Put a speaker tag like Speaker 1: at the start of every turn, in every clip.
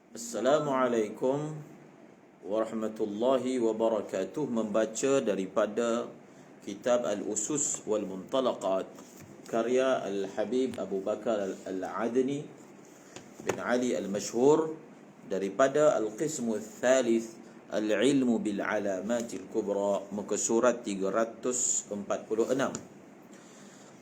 Speaker 1: Assalamualaikum warahmatullahi wabarakatuh. Membaca daripada kitab Al-Usus wal Muntalaqat karya Al-Habib Abu Bakar Al-Adni bin Ali Al-Mashhur, daripada Al-Qismu Al-Thalith Al-Ilmu Bil-Alamatil Kubra, muka surat 346.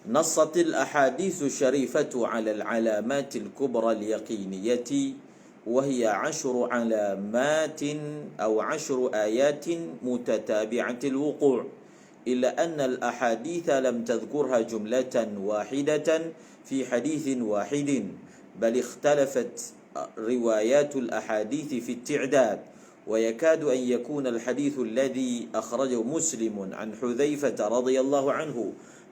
Speaker 1: Nassatil ahadithu syarifatu ala al-alamatil kubra al-yaqiniyati وهي 10 علامات أو 10 آيات متتابعة الوقوع، إلا أن الأحاديث لم تذكرها جملة واحدة في حديث واحد، بل اختلفت روايات الأحاديث في التعداد، ويكاد أن يكون الحديث الذي أخرجه مسلم عن حذيفة رضي الله عنه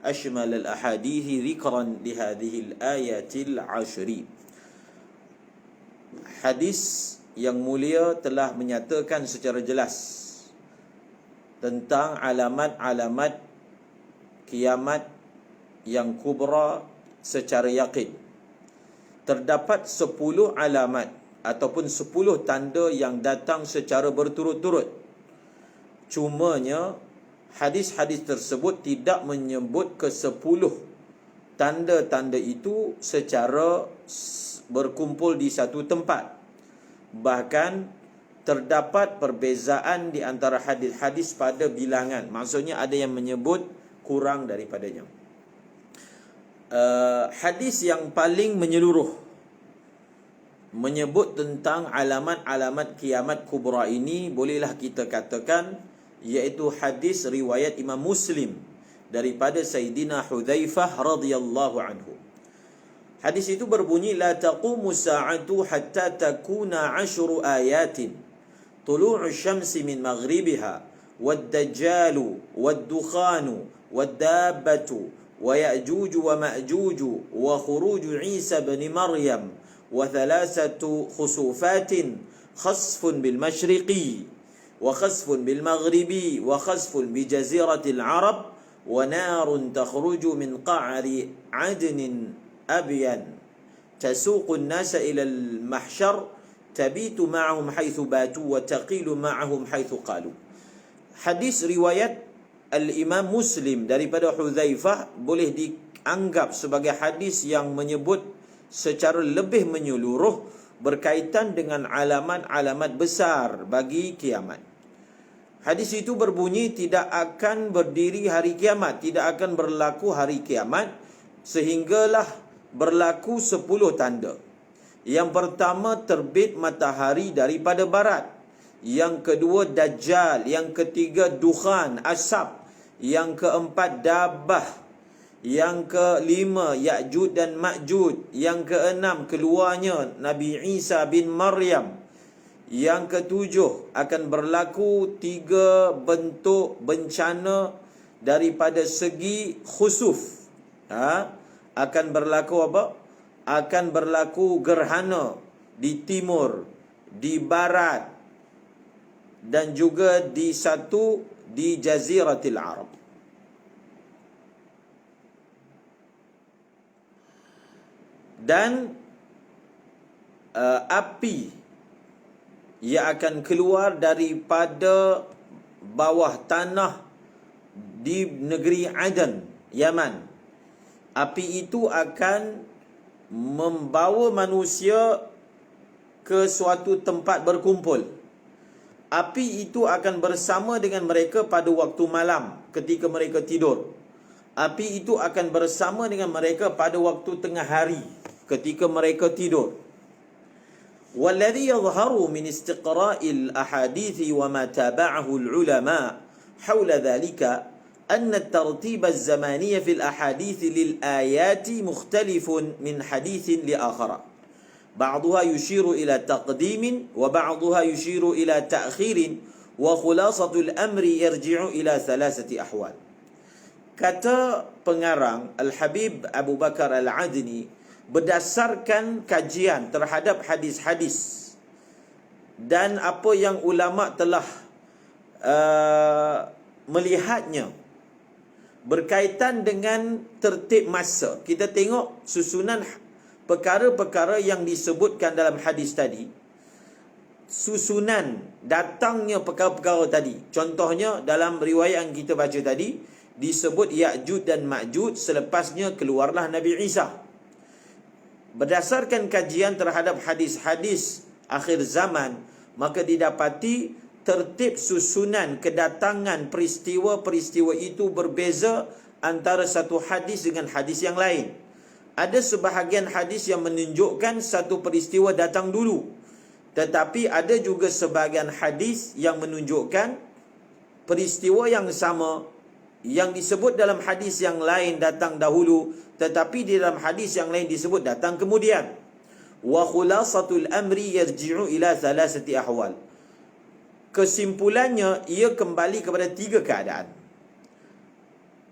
Speaker 1: أشمل الأحاديث ذكرا لهذه الآيات العشر. Hadis yang mulia telah menyatakan secara jelas tentang alamat-alamat kiamat yang kubra secara yakin. Terdapat 10 alamat ataupun 10 tanda yang datang secara berturut-turut. Cumanya hadis-hadis tersebut tidak menyebut ke 10 tanda-tanda itu secara berkumpul di satu tempat. Bahkan terdapat perbezaan di antara hadis-hadis pada bilangan. Maksudnya ada yang menyebut kurang daripadanya. Hadis yang paling menyeluruh menyebut tentang alamat-alamat kiamat kubra ini, bolehlah kita katakan, iaitu hadis riwayat Imam Muslim daripada Sayyidina Hudzaifah radhiyallahu anhu. Hadis itu berbunyi, la taqumu sa'atu hatta takuna 10 ayatin tulu'u syamsi min maghribiha wad-dajjalu wad-dukhanu wad-dabbatu wa ya'juju wa ma'juju wa khuruju Isa ibn Maryam wa thalathatu khusufatin khasfun bil mashriqi wa khasfun bil maghribi wa khasfun bi jaziratil arab wa narun takhruju min qa'ri adnin أبيان تسوق الناس إلى المحشر تبيت معهم حيث باتوا وتقيل معهم حيث قالوا. Hadis riwayat Al-Imam Muslim daripada Hudzaifah boleh dianggap sebagai hadis yang menyebut secara lebih menyeluruh berkaitan dengan alamat-alamat besar bagi kiamat. Hadis itu berbunyi, tidak akan berdiri hari kiamat, tidak akan berlaku hari kiamat sehinggalah berlaku 10 tanda. Yang pertama, terbit matahari daripada barat. Yang kedua, Dajjal. Yang ketiga, dukhan, asap. Yang keempat, dabbah. Yang kelima, Ya'juj dan Ma'juj. Yang keenam, keluarnya Nabi Isa bin Maryam. Yang ketujuh, akan berlaku 3 bentuk bencana daripada segi khusuf. Akan berlaku apa? Akan berlaku gerhana di timur, di barat, dan juga di Jaziratil Arab. Dan api yang akan keluar daripada bawah tanah di negeri Aden, Yaman. Api itu akan membawa manusia ke suatu tempat berkumpul. Api itu akan bersama dengan mereka pada waktu malam ketika mereka tidur. Api itu akan bersama dengan mereka pada waktu tengah hari ketika mereka tidur. Walladhi yadhharu min istiqra'il ahadithi wa ma taba'ahu al-ulama hawla dhalika أن الترتيب الزماني في الأحاديث للآيات مختلف من حديث لآخر، بعضها يشير إلى تقديم وبعضها يشير إلى تأخير، وخلاصة الأمر يرجع إلى 3 أحوال. Kata pengarang Al-Habib Abu Bakar Al-Adni, berdasarkan kajian terhadap hadis-hadis dan apa yang ulama telah melihatnya berkaitan dengan tertib masa, kita tengok susunan perkara-perkara yang disebutkan dalam hadis tadi. susunan datangnya perkara-perkara tadi. Contohnya dalam riwayat yang kita baca tadi, disebut Ya'juj dan Ma'juj, selepasnya keluarlah Nabi Isa. Berdasarkan kajian terhadap hadis-hadis akhir zaman, maka didapati tertib susunan kedatangan peristiwa-peristiwa itu berbeza antara satu hadis dengan hadis yang lain. Ada sebahagian hadis yang menunjukkan satu peristiwa datang dulu, tetapi ada juga sebahagian hadis yang menunjukkan peristiwa yang sama yang disebut dalam hadis yang lain datang dahulu, tetapi di dalam hadis yang lain disebut datang kemudian. Wa khulasatul amri yarji'u ila thalathati ahwal. Kesimpulannya, ia kembali kepada 3 keadaan.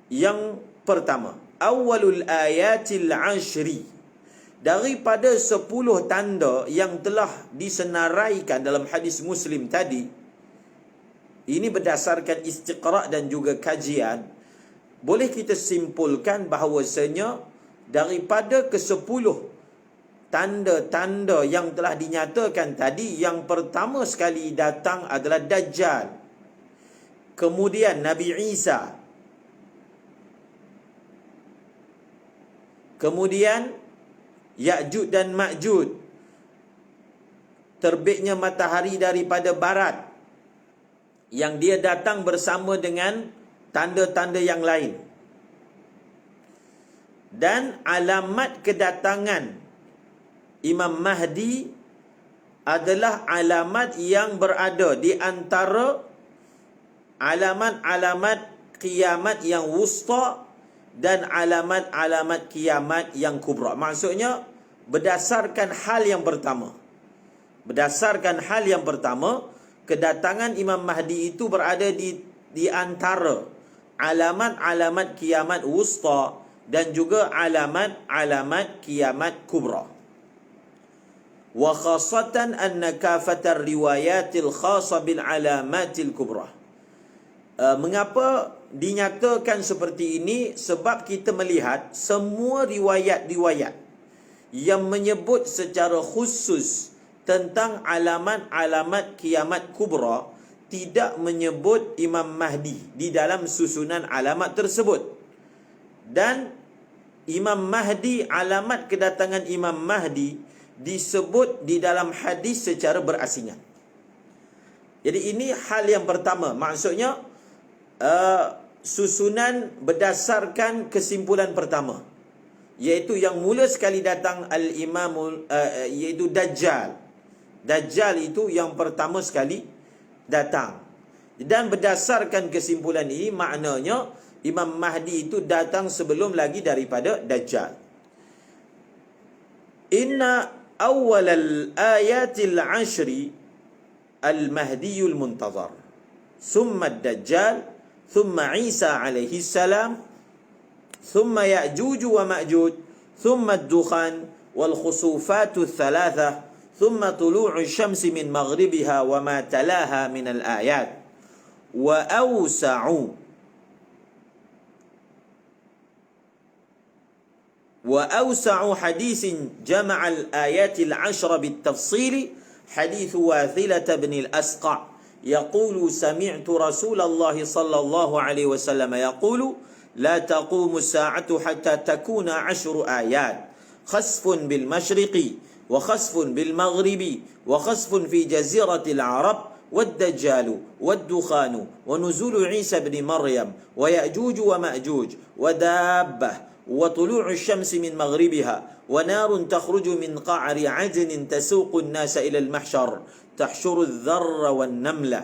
Speaker 1: Yang pertama, awalul ayatil ashri, daripada 10 tanda yang telah disenaraikan dalam hadis Muslim tadi. Ini berdasarkan istiqra' dan juga kajian, boleh kita simpulkan bahawasanya daripada ke-10 tanda-tanda yang telah dinyatakan tadi, yang pertama sekali datang adalah Dajjal, kemudian Nabi Isa, kemudian Ya'juj dan Ma'juj, terbitnya matahari daripada barat, yang dia datang bersama dengan tanda-tanda yang lain. Dan alamat kedatangan Imam Mahdi adalah alamat yang berada di antara alamat-alamat kiamat yang wusta dan alamat-alamat kiamat yang kubra. Maksudnya berdasarkan hal yang pertama. Berdasarkan hal yang pertama, kedatangan Imam Mahdi itu berada di antara alamat-alamat kiamat wusta dan juga alamat-alamat kiamat kubra. Wa khasatan anna kafatar riwayatil khasa bil alamatil kubra. Mengapa dinyatakan seperti ini? Sebab kita melihat semua riwayat-riwayat yang menyebut secara khusus tentang alamat-alamat kiamat kubra tidak menyebut Imam Mahdi di dalam susunan alamat tersebut. Dan Imam Mahdi, alamat kedatangan Imam Mahdi disebut di dalam hadis secara berasingan. Jadi ini hal yang pertama. Maksudnya susunan berdasarkan kesimpulan pertama, iaitu yang mula sekali datang al-imam, iaitu Dajjal. Dajjal itu yang pertama sekali datang. Dan berdasarkan kesimpulan ini, maknanya Imam Mahdi itu datang sebelum lagi daripada Dajjal. Inna awwal al-ayatil ashri al-Mahdiyul muntazar, thumma ad-Dajjal, thumma Isa alaihi salam, thumma Ya'juj wa Ma'juj, thumma ad-dukhan wal khusufatu thalatha, ثم طلوع الشمس من مغربها وما تلاها من الآيات. وأوسع حديث جمع الآيات العشر بالتفصيل حديث واثلة بن الأسقع يقول سمعت رسول الله صلى الله عليه وسلم يقول لا تقوم الساعة حتى تكون 10 آيات خسف بالمشرق وخسف بالمغرب وخسف في جزيرة العرب والدجال والدخان ونزول عيسى بن مريم ويأجوج ومأجوج ودابة وطلوع الشمس من مغربها ونار تخرج من قعر عدن تسوق الناس إلى المحشر تحشر الذر والنملة.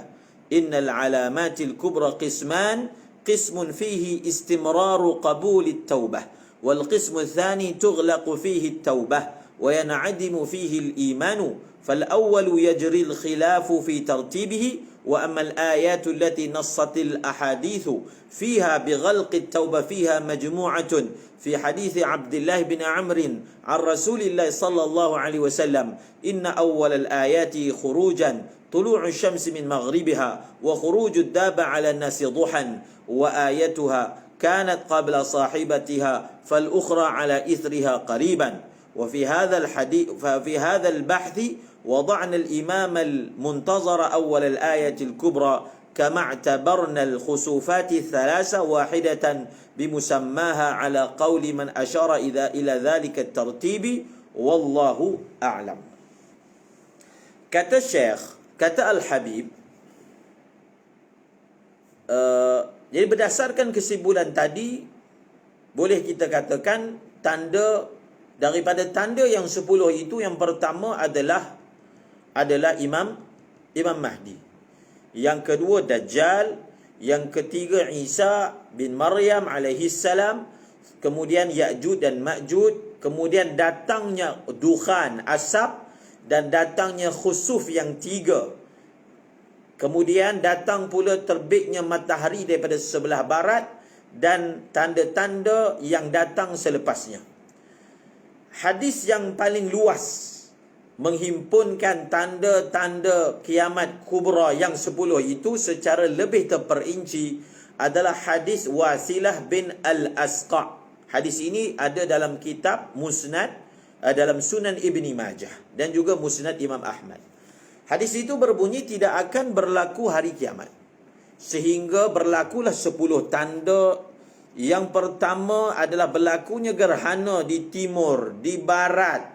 Speaker 1: إن العلامات الكبرى قسمان، قسم فيه استمرار قبول التوبة، والقسم الثاني تغلق فيه التوبة وينعدم فيه الإيمان، فالأول يجري الخلاف في ترتيبه، وأما الآيات التي نصت الأحاديث فيها بغلق التوبة فيها مجموعة في حديث عبد الله بن عمرو عن رسول الله صلى الله عليه وسلم إن أول الآيات خروجا طلوع الشمس من مغربها وخروج الدابة على الناس ضحى وآيتها كانت قبل صاحبتها فالأخرى على إثرها قريبا وفي هذا الحديث ففي هذا البحث وضعنا الإمام المنتظر أول الآية الكبرى كما اعتبرنا الخسوفات الثلاثة واحدة بمسماها على قول من أشار إلى ذلك الترتيب والله أعلم. Kata Syekh, kata Al-Habib, jadi berdasarkan kesimpulan tadi, boleh kita katakan tanda daripada tanda yang 10 itu, yang pertama adalah Imam Mahdi. Yang kedua Dajjal, yang ketiga Isa bin Maryam alaihi salam, kemudian Ya'juj dan Ma'juj, kemudian datangnya dukhan, asap, dan datangnya khusuf yang 3. Kemudian datang pula terbitnya matahari daripada sebelah barat dan tanda-tanda yang datang selepasnya. Hadis yang paling luas menghimpunkan tanda-tanda kiamat kubra yang 10 itu secara lebih terperinci adalah hadis Wasilah bin Al-Asqa'. Hadis ini ada dalam kitab Musnad, dalam Sunan Ibni Majah dan juga Musnad Imam Ahmad. Hadis itu berbunyi tidak akan berlaku hari kiamat sehingga berlakulah 10 tanda. Yang pertama adalah berlakunya gerhana di timur, di barat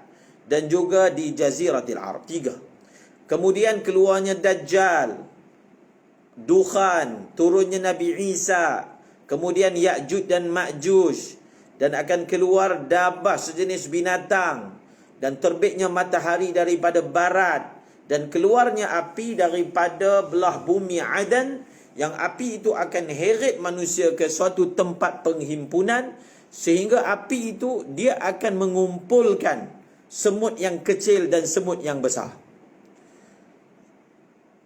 Speaker 1: dan juga di Jaziratil Arab. 3. Kemudian keluarnya Dajjal, dukhan, turunnya Nabi Isa, kemudian Ya'juj dan Ma'juj, dan akan keluar dabah sejenis binatang, dan terbitnya matahari daripada barat, dan keluarnya api daripada belah bumi Adan, yang api itu akan heret manusia ke suatu tempat penghimpunan, sehingga api itu dia akan mengumpulkan semut yang kecil dan semut yang besar.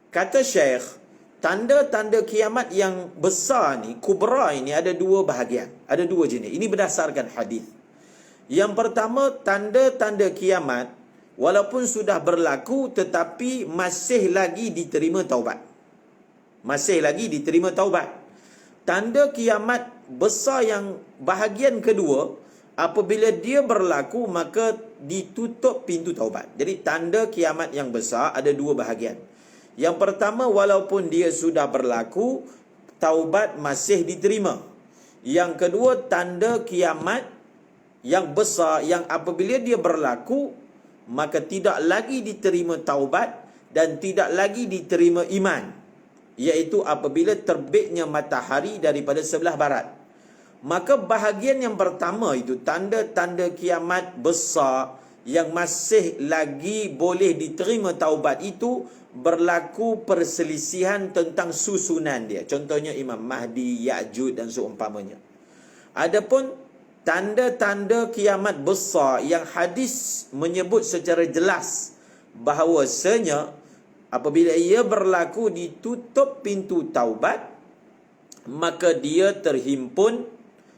Speaker 1: Kata Syekh, tanda-tanda kiamat yang besar ni, kubra ini, ada 2 bahagian, ada 2 jenis. Ini berdasarkan hadis. Yang pertama, tanda-tanda kiamat walaupun sudah berlaku tetapi masih lagi diterima taubat. Masih lagi diterima taubat. Tanda kiamat besar yang bahagian kedua, apabila dia berlaku maka ditutup pintu taubat. Jadi tanda kiamat yang besar ada 2 bahagian. Yang pertama, walaupun dia sudah berlaku, taubat masih diterima. Yang kedua, tanda kiamat yang besar yang apabila dia berlaku maka tidak lagi diterima taubat dan tidak lagi diterima iman, iaitu apabila terbitnya matahari daripada sebelah barat. Maka bahagian yang pertama itu, tanda-tanda kiamat besar yang masih lagi boleh diterima taubat itu, berlaku perselisihan tentang susunan dia. Contohnya Imam Mahdi, Ya'juj dan seumpamanya. Adapun tanda-tanda kiamat besar yang hadis menyebut secara jelas bahawasanya apabila ia berlaku ditutup pintu taubat, maka dia terhimpun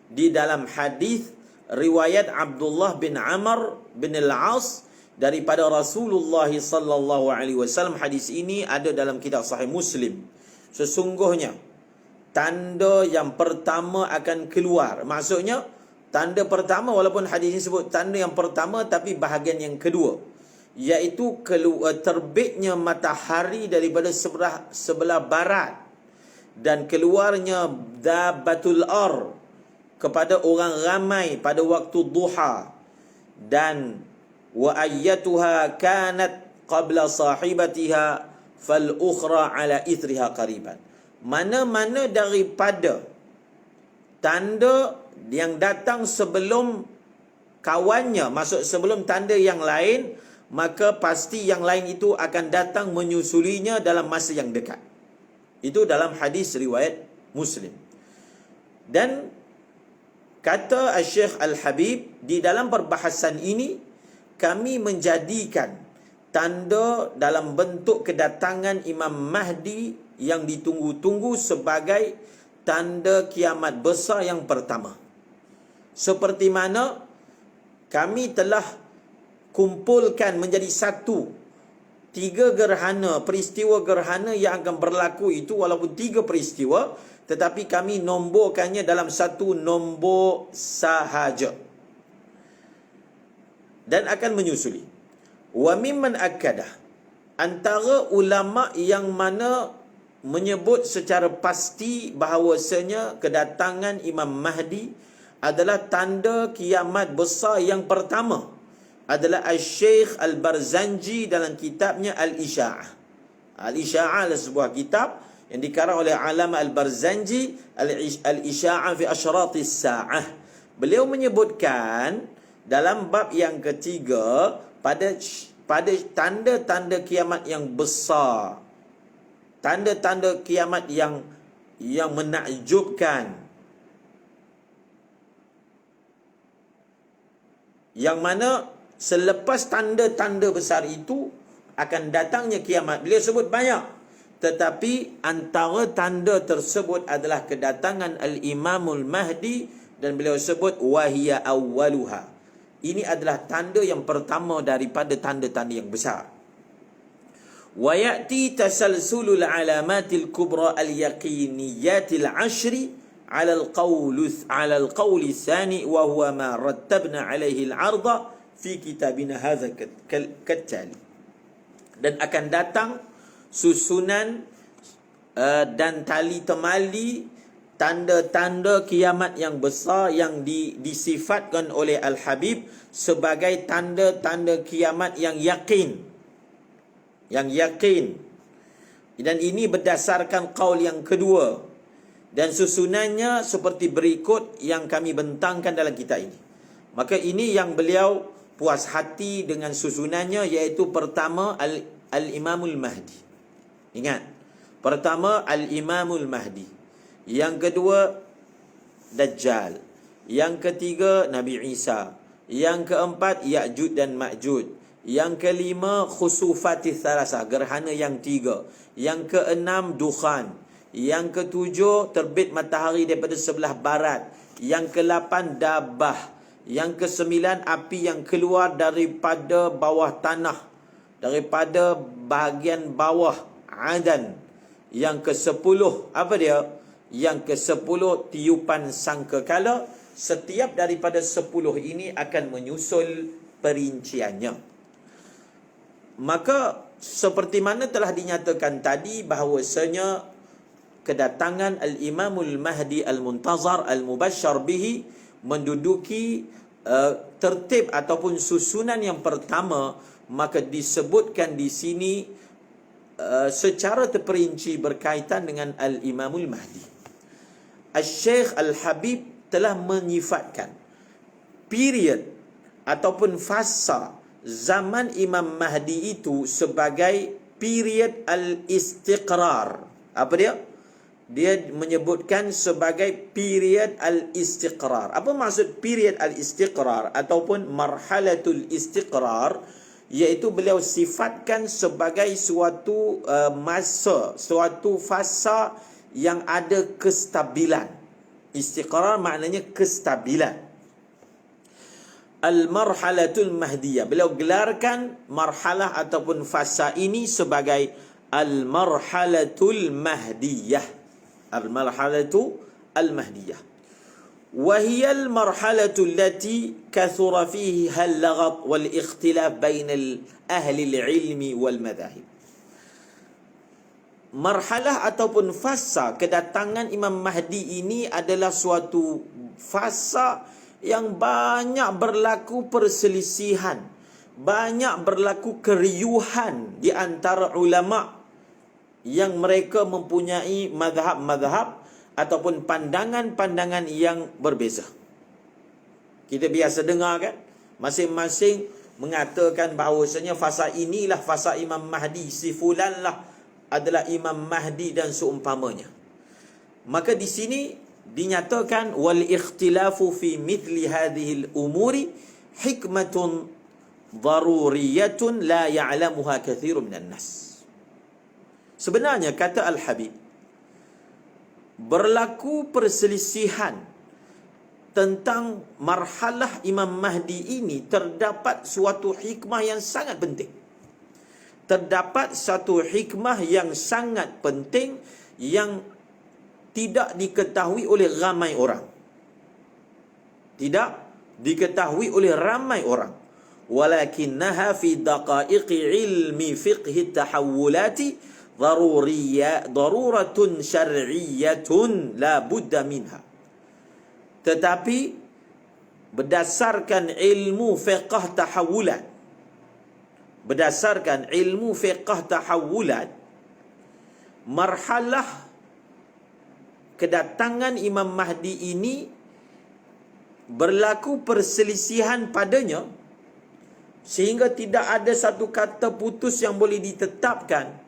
Speaker 1: di dalam hadis riwayat Abdullah bin Amr bin Al-As daripada Rasulullah sallallahu alaihi wasallam. Hadis ini ada dalam kitab Sahih Muslim. Sesungguhnya tanda yang pertama akan keluar, maksudnya tanda pertama, walaupun hadis ini sebut tanda yang pertama, tapi bahagian yang kedua, iaitu terbitnya matahari daripada sebelah barat dan keluarnya dabbatul ar kepada orang ramai pada waktu duha, dan wa ayyatuha kanat qabla sahibatiha fal ukhra ala ithriha qariban. Mana-mana daripada tanda yang datang sebelum kawannya, maksud sebelum tanda yang lain, maka pasti yang lain itu akan datang menyusulinya dalam masa yang dekat. Itu dalam hadis riwayat Muslim. Dan kata Syekh Al-Habib, di dalam perbahasan ini kami menjadikan tanda dalam bentuk kedatangan Imam Mahdi yang ditunggu-tunggu sebagai tanda kiamat besar yang pertama. Seperti mana kami telah kumpulkan menjadi satu 3 gerhana, peristiwa gerhana yang akan berlaku itu, walaupun 3 peristiwa, tetapi kami nomborkannya dalam satu nombor sahaja. dan akan menyusuli. Wa mimman akadah, antara ulama yang mana menyebut secara pasti bahawasanya kedatangan Imam Mahdi adalah tanda kiamat besar yang pertama adalah Al-Syekh Al-Barzanji dalam kitabnya Al-Isya'ah. Al-Isya'ah adalah sebuah kitab yang dikarang oleh Alama Al-Barzanji, Al-Isya'ah fi Asyratis Sa'ah. Beliau menyebutkan dalam bab yang ketiga pada tanda-tanda kiamat yang besar, tanda-tanda kiamat yang menakjubkan, yang mana selepas tanda-tanda besar itu akan datangnya kiamat. Beliau sebut banyak, tetapi antara tanda tersebut adalah kedatangan Al-Imamul Mahdi, dan beliau sebut wahiya awwaluha. Ini adalah tanda yang pertama daripada tanda-tanda yang besar. Wa ya'ti tasalsulul alamatil kubra al-yaqiniyatil ashri على القول الثاني وهو ما رتبنا عليه العرض في كتابنا هذا كالتالي. Dan akan datang susunan dan tali temali tanda-tanda kiamat yang besar yang disifatkan oleh Al-Habib sebagai tanda-tanda kiamat yang yakin. Dan ini berdasarkan qaul yang kedua. Dan susunannya seperti berikut yang kami bentangkan dalam kitab ini. Maka ini yang beliau puas hati dengan susunannya, iaitu pertama Al-Imamul Mahdi. Ingat, pertama Al-Imamul Mahdi. Yang kedua Dajjal. Yang ketiga Nabi Isa. Yang keempat Ya'juj dan Ma'juj. Yang kelima Khusufatis Thalatha, gerhana yang tiga. Yang keenam Dukhan. Yang ketujuh terbit matahari daripada sebelah barat. Yang ke-8 Dabah. Yang ke-9 api yang keluar daripada bawah tanah, daripada bahagian bawah Adan. Yang ke-10 apa dia? Yang ke-10 tiupan sangkakala. Setiap daripada 10 ini akan menyusul perinciannya. Maka seperti mana telah dinyatakan tadi bahawasanya kedatangan Al-Imamul Mahdi Al-Muntazar Al-Mubashshar bihi menduduki tertib ataupun susunan yang pertama, maka disebutkan di sini secara terperinci berkaitan dengan Al-Imamul Mahdi. Al-Syekh Al-Habib telah menyifatkan period ataupun fasa zaman Imam Mahdi itu sebagai period al-istiqrar. Apa dia? Dia menyebutkan sebagai period al-istiqrar. Apa maksud period al-istiqrar ataupun marhalatul istiqrar? Iaitu beliau sifatkan sebagai suatu masa, suatu fasa yang ada kestabilan. Istiqrar maknanya kestabilan. Al-marhalatul mahdiyah. Beliau gelarkan marhalah ataupun fasa ini sebagai al-marhalatul mahdiyah. Al-marhalatu al-mahdiyah. وهي المرحلة التي كثر فيها اللغط والاختلاف بين أهل العلم والمذاهب. Marhalah ataupun fasa kedatangan Imam Mahdi ini adalah suatu fasa yang banyak berlaku perselisihan, banyak berlaku keriuhan di antara ulama yang mereka mempunyai mazhab-mazhab ataupun pandangan-pandangan yang berbeza. Kita biasa dengar kan, masing-masing mengatakan bahawasanya fasa inilah fasa Imam Mahdi, si fulan lah adalah Imam Mahdi dan seumpamanya. Maka di sini dinyatakan wal ikhtilafu fi mithli hadhihi al-umuri hikmatun daruriyatun la ya'lamuha kathirun minan nas. Sebenarnya kata Al-Habib, berlaku perselisihan tentang marhalah Imam Mahdi ini terdapat suatu hikmah yang sangat penting. Terdapat satu hikmah yang sangat penting yang tidak diketahui oleh ramai orang. Tidak diketahui oleh ramai orang. walakinnaha fi daqaiqi ilmi fiqhi tahawulati daruratun syar'iyyatun la budda minha. Tetapi berdasarkan ilmu fiqh tahawulat, marhalah kedatangan Imam Mahdi ini berlaku perselisihan padanya, sehingga tidak ada satu kata putus yang boleh ditetapkan.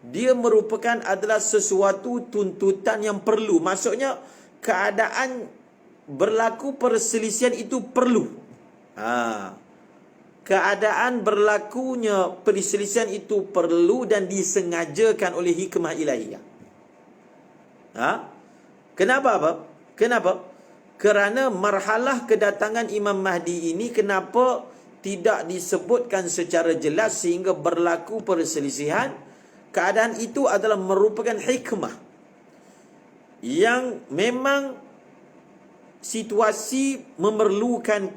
Speaker 1: Dia merupakan adalah sesuatu tuntutan yang perlu. Maksudnya keadaan berlaku perselisihan itu perlu. Keadaan berlakunya perselisihan itu perlu dan disengajakan oleh hikmah ilahiyah. Kenapa? Kerana marhalah kedatangan Imam Mahdi ini kenapa tidak disebutkan secara jelas sehingga berlaku perselisihan? Keadaan itu adalah merupakan hikmah yang memang situasi memerlukan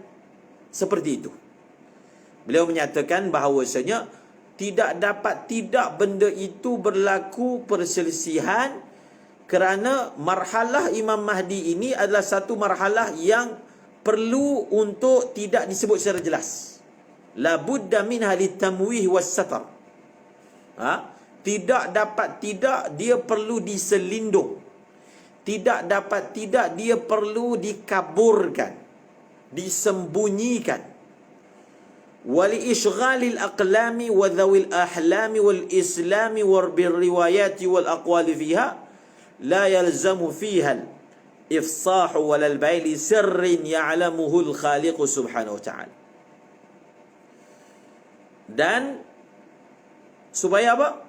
Speaker 1: seperti itu. Beliau menyatakan bahawasanya tidak benda itu berlaku perselisihan kerana marhalah Imam Mahdi ini adalah satu marhalah yang perlu untuk tidak disebut secara jelas. La budda minha litamwih was satar. Tidak dia perlu diselindung. Dia perlu dikaburkan, disembunyikan. ولإشغال الأقلام وذوي الأحلام والإسلام بالروايات والأقوال فيها لا يلزم فيها الإفصاح ولا البيان لسر يعلمه الخالق سبحانه وتعالى. Dan supaya apa?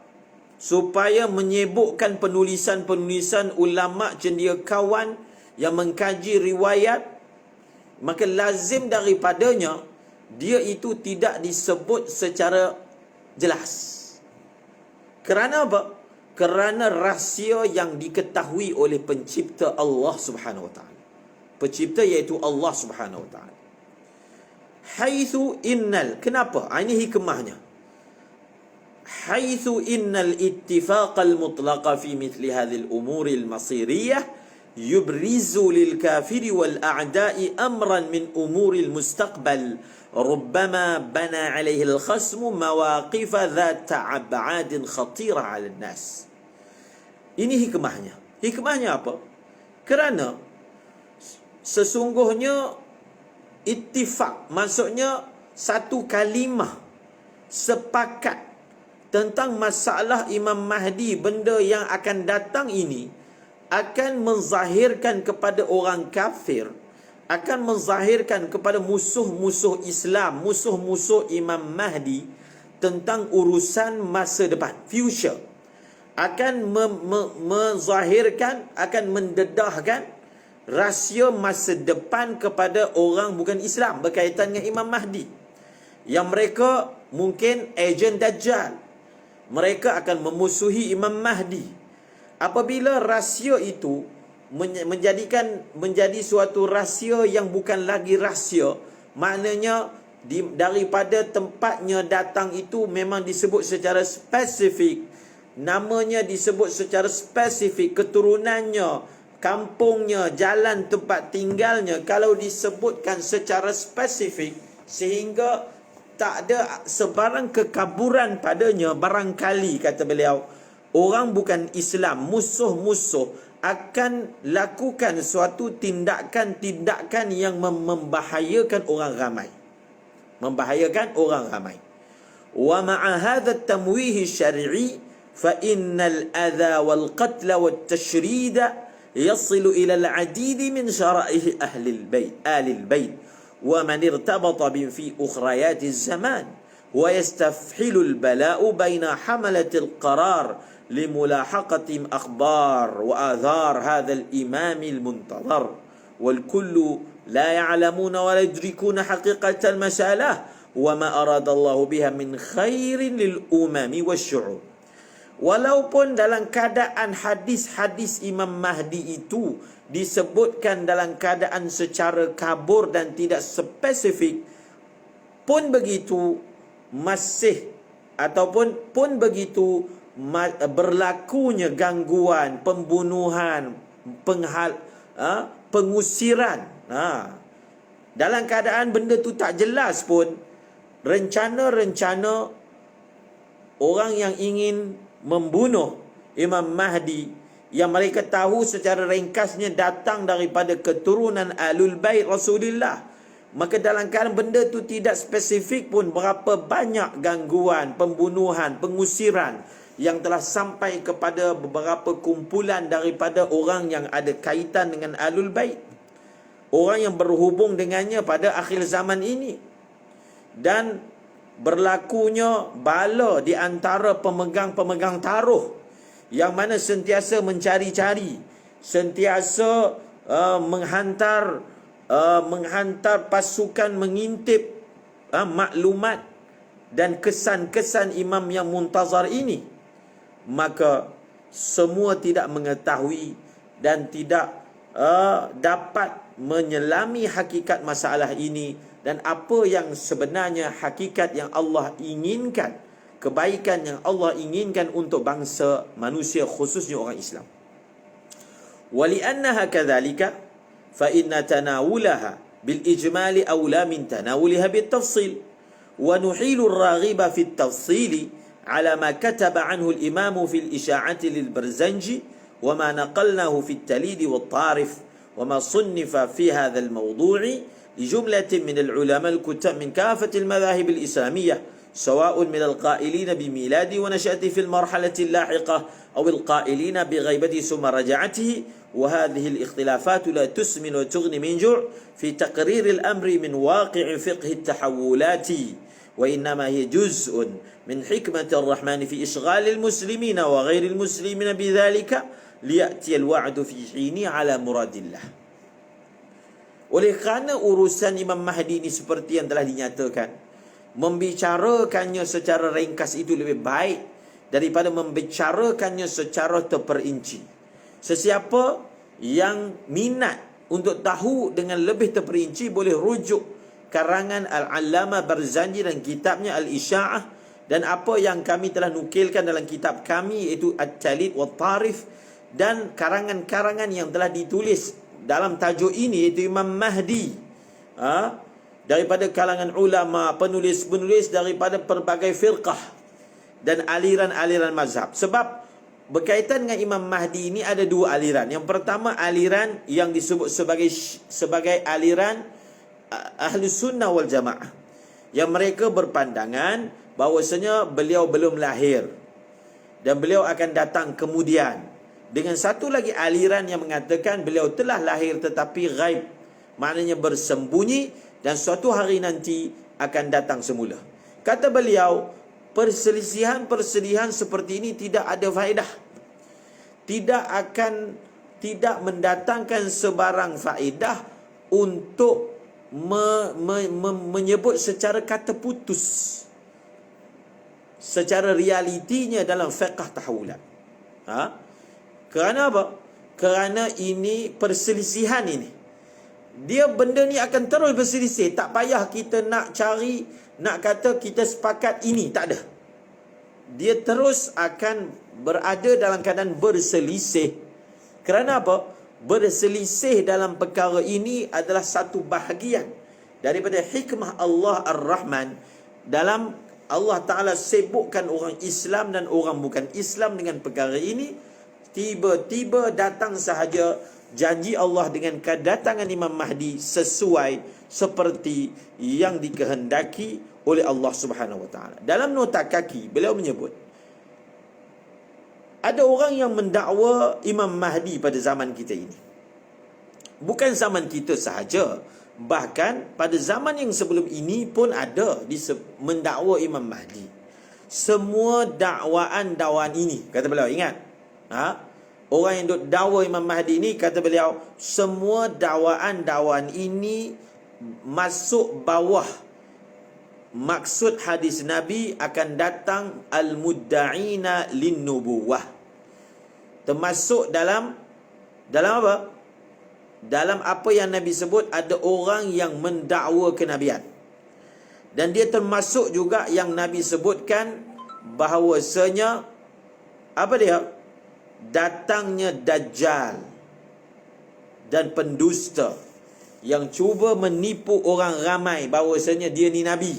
Speaker 1: Supaya menyibukkan penulisan-penulisan ulama cendekiawan yang mengkaji riwayat, maka lazim daripadanya dia itu tidak disebut secara jelas. Kerana apa? Kerana rahsia yang diketahui oleh pencipta Allah Subhanahu wa taala. Pencipta iaitu Allah Subhanahu wa taala. Haitsu innal, kenapa? Ini hikmahnya. Haitsu innal ittifaq al-mutlaq fi mithli hadhihi al-umur al-masiriyah yubrizu lil kafiri wal a'da'i amran min umur al-mustaqbal ربما بنى عليه الخصم مواقف ذات أبعاد خطيرة على الناس. Ini hikmahnya. Hikmahnya apa? Kerana sesungguhnya ittifaq, maksudnya satu kalimah sepakat tentang masalah Imam Mahdi, benda yang akan datang ini akan menzahirkan kepada orang kafir, akan menzahirkan kepada musuh-musuh Islam, musuh-musuh Imam Mahdi tentang urusan masa depan, future. Akan menzahirkan, akan mendedahkan rahsia masa depan kepada orang bukan Islam berkaitan dengan Imam Mahdi, yang mereka mungkin ejen Dajjal. Mereka akan memusuhi Imam Mahdi. Apabila rahsia itu menjadi suatu rahsia yang bukan lagi rahsia, maknanya daripada tempatnya datang itu memang disebut secara spesifik, namanya disebut secara spesifik, keturunannya, kampungnya, jalan tempat tinggalnya, kalau disebutkan secara spesifik, sehingga tak ada sebarang kekaburan padanya. Barangkali, kata beliau, orang bukan Islam, musuh-musuh akan lakukan suatu tindakan-tindakan yang membahayakan orang ramai. Wa ma'a hadha at-tamwih asy-syar'i fa innal adha wal qatl wat tashrid yasilu ila al-'adid min syara'ih ahli al-bait wa man irtabata bi fi ukhrayat az-zaman wa yastafhilu al-bala'u baina hamalat al-qarar لملاحقة أخبار وآثار هذا الإمام المنتظر والكل لا يعلمون ولا يدركون حقيقة المسألة وما أراد الله بها من خير للأمم والشعوب. Walaupun dalam keadaan hadis-hadis Imam Mahdi itu disebutkan dalam keadaan secara kabur dan tidak spesifik, pun begitu masih ataupun pun begitu berlakunya gangguan, pembunuhan, pengusiran, dalam keadaan benda tu tak jelas pun, rencana-rencana orang yang ingin membunuh Imam Mahdi yang mereka tahu secara ringkasnya datang daripada keturunan Ahlul Bait Rasulullah, maka dalam keadaan benda tu tidak spesifik pun berapa banyak gangguan, pembunuhan, pengusiran yang telah sampai kepada beberapa kumpulan daripada orang yang ada kaitan dengan Ahlul Bait, orang yang berhubung dengannya pada akhir zaman ini. Dan berlakunya bala di antara pemegang-pemegang taruh yang mana sentiasa mencari-cari, sentiasa menghantar pasukan mengintip maklumat dan kesan-kesan imam yang muntazar ini, maka semua tidak mengetahui dan tidak dapat menyelami hakikat masalah ini dan apa yang sebenarnya hakikat yang Allah inginkan, kebaikan yang Allah inginkan untuk bangsa manusia, khususnya orang Islam. Wali'annaha kadzalika fa inna tanawulaha bil ijmali awla min tanawuliha bit tafsil wa nuhilu ar-raghiba fi at-tafsil ala ma kataba anhu al-imam fi al-isha'ati lil Barzanji wa ma naqalnahu fi at-talid wa at-tarif wa ma sunnifa fi hadha al-mawdu' لجملة من العلماء الكتاب من كافة المذاهب الإسلامية سواء من القائلين بميلاده ونشأته في المرحلة اللاحقة أو القائلين بغيبته ثم رجعته، وهذه الاختلافات لا تسمن وتغني من جوع في تقرير الأمر من واقع فقه التحولات، وإنما هي جزء من حكمة الرحمن في إشغال المسلمين وغير المسلمين بذلك ليأتي الوعد في حينه على مراد الله. Oleh kerana urusan Imam Mahdi ini seperti yang telah dinyatakan, membicarakannya secara ringkas itu lebih baik daripada membicarakannya secara terperinci. Sesiapa yang minat untuk tahu dengan lebih terperinci boleh rujuk karangan Al-Allamah Barzanji dan kitabnya Al-Isha'ah, dan apa yang kami telah nukilkan dalam kitab kami iaitu At-Talid wa Tarif, dan karangan-karangan yang telah ditulis dalam tajuk ini iaitu Imam Mahdi daripada kalangan ulama, penulis-penulis daripada pelbagai firqah dan aliran-aliran mazhab. Sebab berkaitan dengan Imam Mahdi ini ada dua aliran. Yang pertama aliran yang disebut sebagai aliran Ahlus Sunnah wal Jamaah, yang mereka berpandangan bahawasanya beliau belum lahir dan beliau akan datang kemudian. Dengan satu lagi aliran yang mengatakan beliau telah lahir tetapi ghaib, maknanya bersembunyi dan suatu hari nanti akan datang semula. Kata beliau, perselisihan seperti ini tidak ada faedah, tidak mendatangkan sebarang faedah untuk menyebut secara kata putus secara realitinya dalam fiqh tahawulat. Kerana apa? Kerana ini perselisihan ini, dia benda ni akan terus berselisih. Tak payah kita nak cari, nak kata kita sepakat ini, tak ada. Dia terus akan berada dalam keadaan berselisih. Kerana apa? Berselisih dalam perkara ini adalah satu bahagian daripada hikmah Allah Ar-Rahman dalam Allah Ta'ala sibukkan orang Islam dan orang bukan Islam dengan perkara ini. Tiba-tiba datang sahaja janji Allah dengan kedatangan Imam Mahdi sesuai seperti yang dikehendaki oleh Allah Subhanahu Wa Taala. Dalam nota kaki beliau menyebut ada orang yang mendakwa Imam Mahdi pada zaman kita ini. Bukan zaman kita sahaja, bahkan pada zaman yang sebelum ini pun ada mendakwa Imam Mahdi. Semua dakwaan ini, kata beliau, ingat, orang yang duk dakwa Imam Mahdi ini, kata beliau, semua dakwaan ini masuk bawah maksud hadis Nabi akan datang al-mudda'ina lin-nubuwah. Termasuk dalam apa? Dalam apa yang Nabi sebut ada orang yang mendakwa kenabian. Dan dia termasuk juga yang Nabi sebutkan bahawasanya apa dia? Datangnya Dajjal dan pendusta yang cuba menipu orang ramai bahawasanya dia ni Nabi,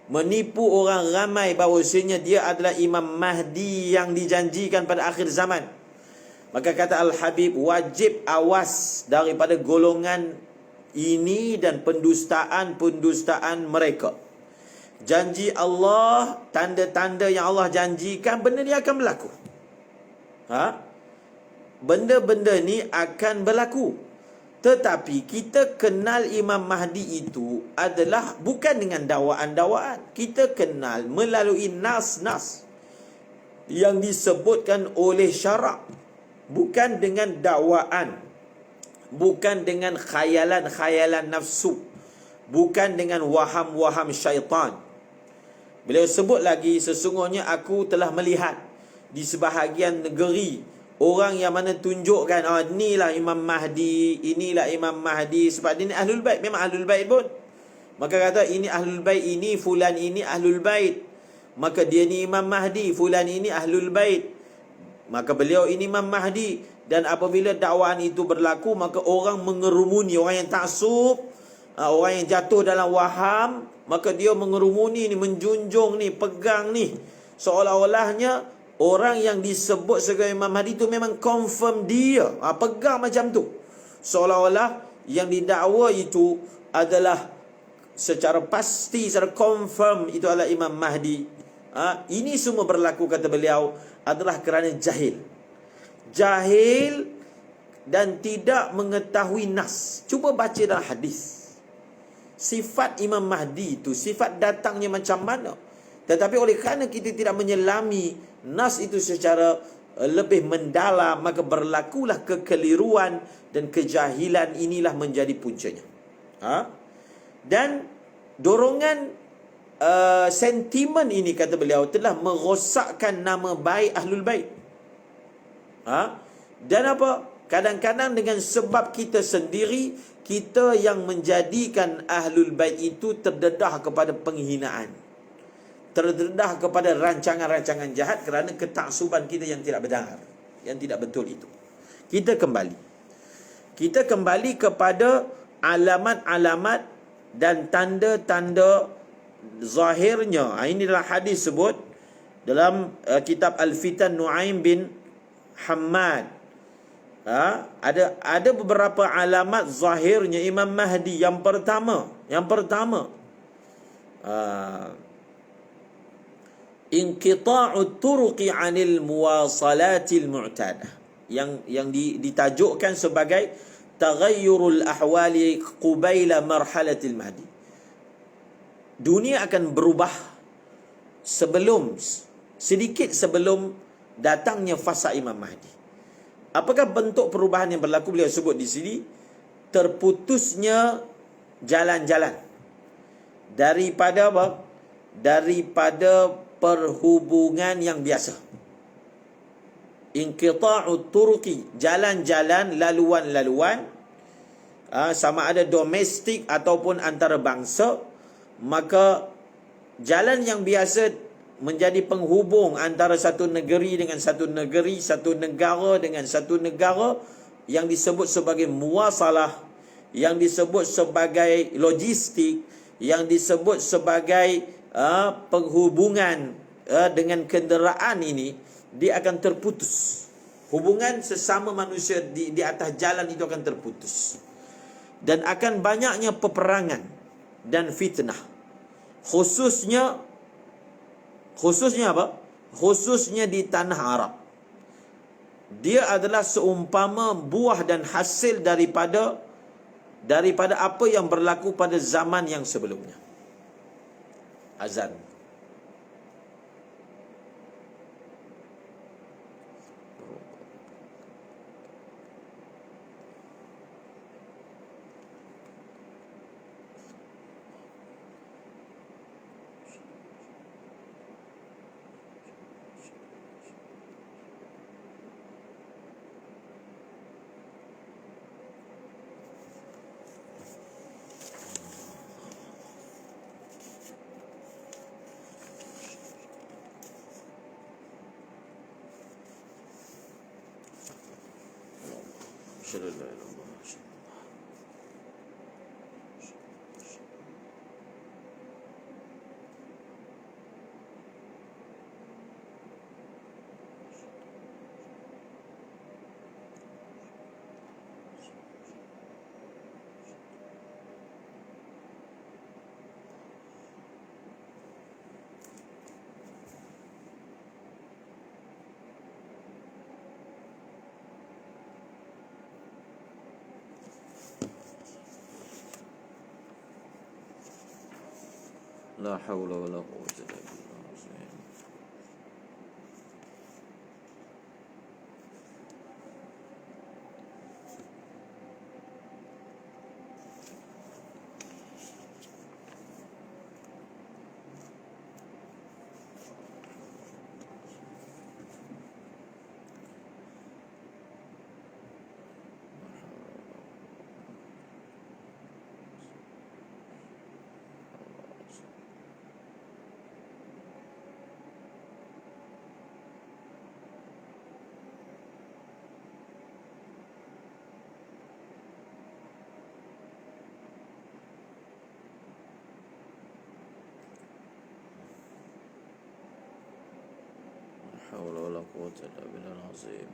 Speaker 1: menipu orang ramai bahawasanya dia adalah Imam Mahdi yang dijanjikan pada akhir zaman. Maka kata Al-Habib, wajib awas daripada golongan ini dan pendustaan mereka. Janji Allah, tanda-tanda yang Allah janjikan, benda ni akan berlaku. Benda-benda ni akan berlaku. Tetapi kita kenal Imam Mahdi itu adalah bukan dengan dakwaan-dakwaan. Kita kenal melalui nas-nas yang disebutkan oleh syarak. Bukan dengan dakwaan. Bukan dengan khayalan-khayalan nafsu. Bukan dengan waham-waham syaitan. Beliau sebut lagi, sesungguhnya aku telah melihat di sebahagian negeri orang yang mana tunjukkan, inilah Imam Mahdi, inilah Imam Mahdi, sebab dia ni Ahlul Bait, memang Ahlul Bait pun. Maka kata ini Ahlul Bait, ini fulan ini Ahlul Bait, maka dia ni Imam Mahdi, fulan ini Ahlul Bait, maka beliau ini Imam Mahdi. Dan apabila dakwaan itu berlaku, maka orang mengerumuni, orang yang taksub, orang yang jatuh dalam waham, maka dia mengerumuni ni, menjunjung ni, pegang ni, seolah-olahnya orang yang disebut sebagai Imam Mahdi itu memang confirm dia, pegang macam tu, seolah-olah yang didakwa itu adalah secara pasti, secara confirm itu adalah Imam Mahdi. Ini semua berlaku, kata beliau, adalah kerana jahil dan tidak mengetahui nas. Cuba baca dalam hadis, sifat Imam Mahdi itu, sifat datangnya macam mana. Tetapi oleh kerana kita tidak menyelami nas itu secara lebih mendalam, maka berlakulah kekeliruan dan kejahilan. Inilah menjadi puncanya. Dan dorongan sentimen ini, kata beliau, telah merosakkan nama baik Ahlul Bait. Dan apa? Kadang-kadang dengan sebab kita sendiri, kita yang menjadikan Ahlul Bait itu terdedah kepada penghinaan, terdedah kepada rancangan-rancangan jahat kerana ketaksuban kita yang tidak benar, yang tidak betul itu. Kita kembali kepada alamat-alamat dan tanda-tanda zahirnya. Ini adalah hadis sebut dalam kitab Al-Fitan Nu'aim bin Hammad. Ada beberapa alamat zahirnya Imam Mahdi. Yang pertama inqita'ut turuqi 'anil muwasalatil mu'tadah, yang ditajukkan sebagai taghayyurul ahwali qubaila marhalatil mahdi. Dunia akan berubah sedikit sebelum datangnya fasa Imam Mahdi. Apakah bentuk perubahan yang berlaku? Beliau sebut di sini, terputusnya jalan-jalan daripada apa? Daripada perhubungan yang biasa. Inqita'ut turuqi, jalan-jalan, laluan-laluan, sama ada domestik ataupun antarabangsa. Maka jalan yang biasa menjadi penghubung antara satu negeri dengan satu negeri, satu negara dengan satu negara, yang disebut sebagai muwasalah, yang disebut sebagai logistik, yang disebut sebagai penghubungan dengan kenderaan ini, dia akan terputus. Hubungan sesama manusia di atas jalan itu akan terputus. Dan akan banyaknya peperangan dan fitnah. Khususnya apa? Khususnya di tanah Arab. Dia adalah seumpama buah dan hasil daripada apa yang berlaku pada zaman yang sebelumnya. Azan. Asyhadu an la ilaha illallah. La haula wala quwwata illa billah. La haula wala quwwata illa billahil azim.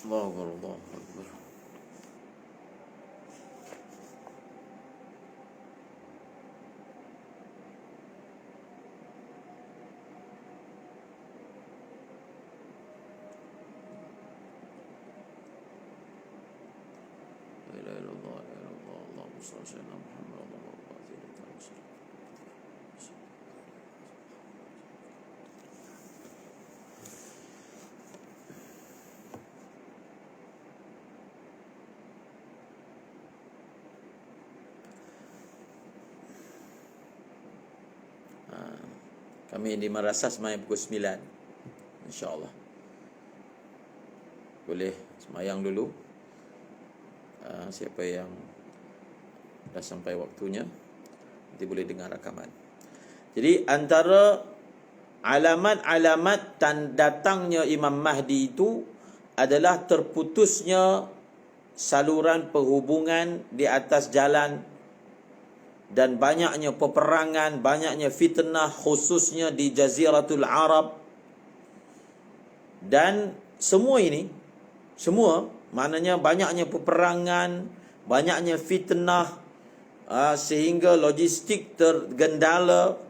Speaker 1: Allahu akbar, Allahu akbar. La ilaha illallah, la ilaha illallah. Allahumma shalli ala Muhammad wa ala alihi wa sahbihi. Kami di madrasah semayang pukul 9, InsyaAllah. Boleh semayang dulu. Siapa yang dah sampai waktunya, nanti boleh dengar rakaman. Jadi antara alamat-alamat datangnya Imam Mahdi itu adalah terputusnya saluran perhubungan di atas jalan, dan banyaknya peperangan, banyaknya fitnah, khususnya di Jaziratul Arab. Dan semua ini, semua maknanya banyaknya peperangan, banyaknya fitnah, sehingga logistik tergendala.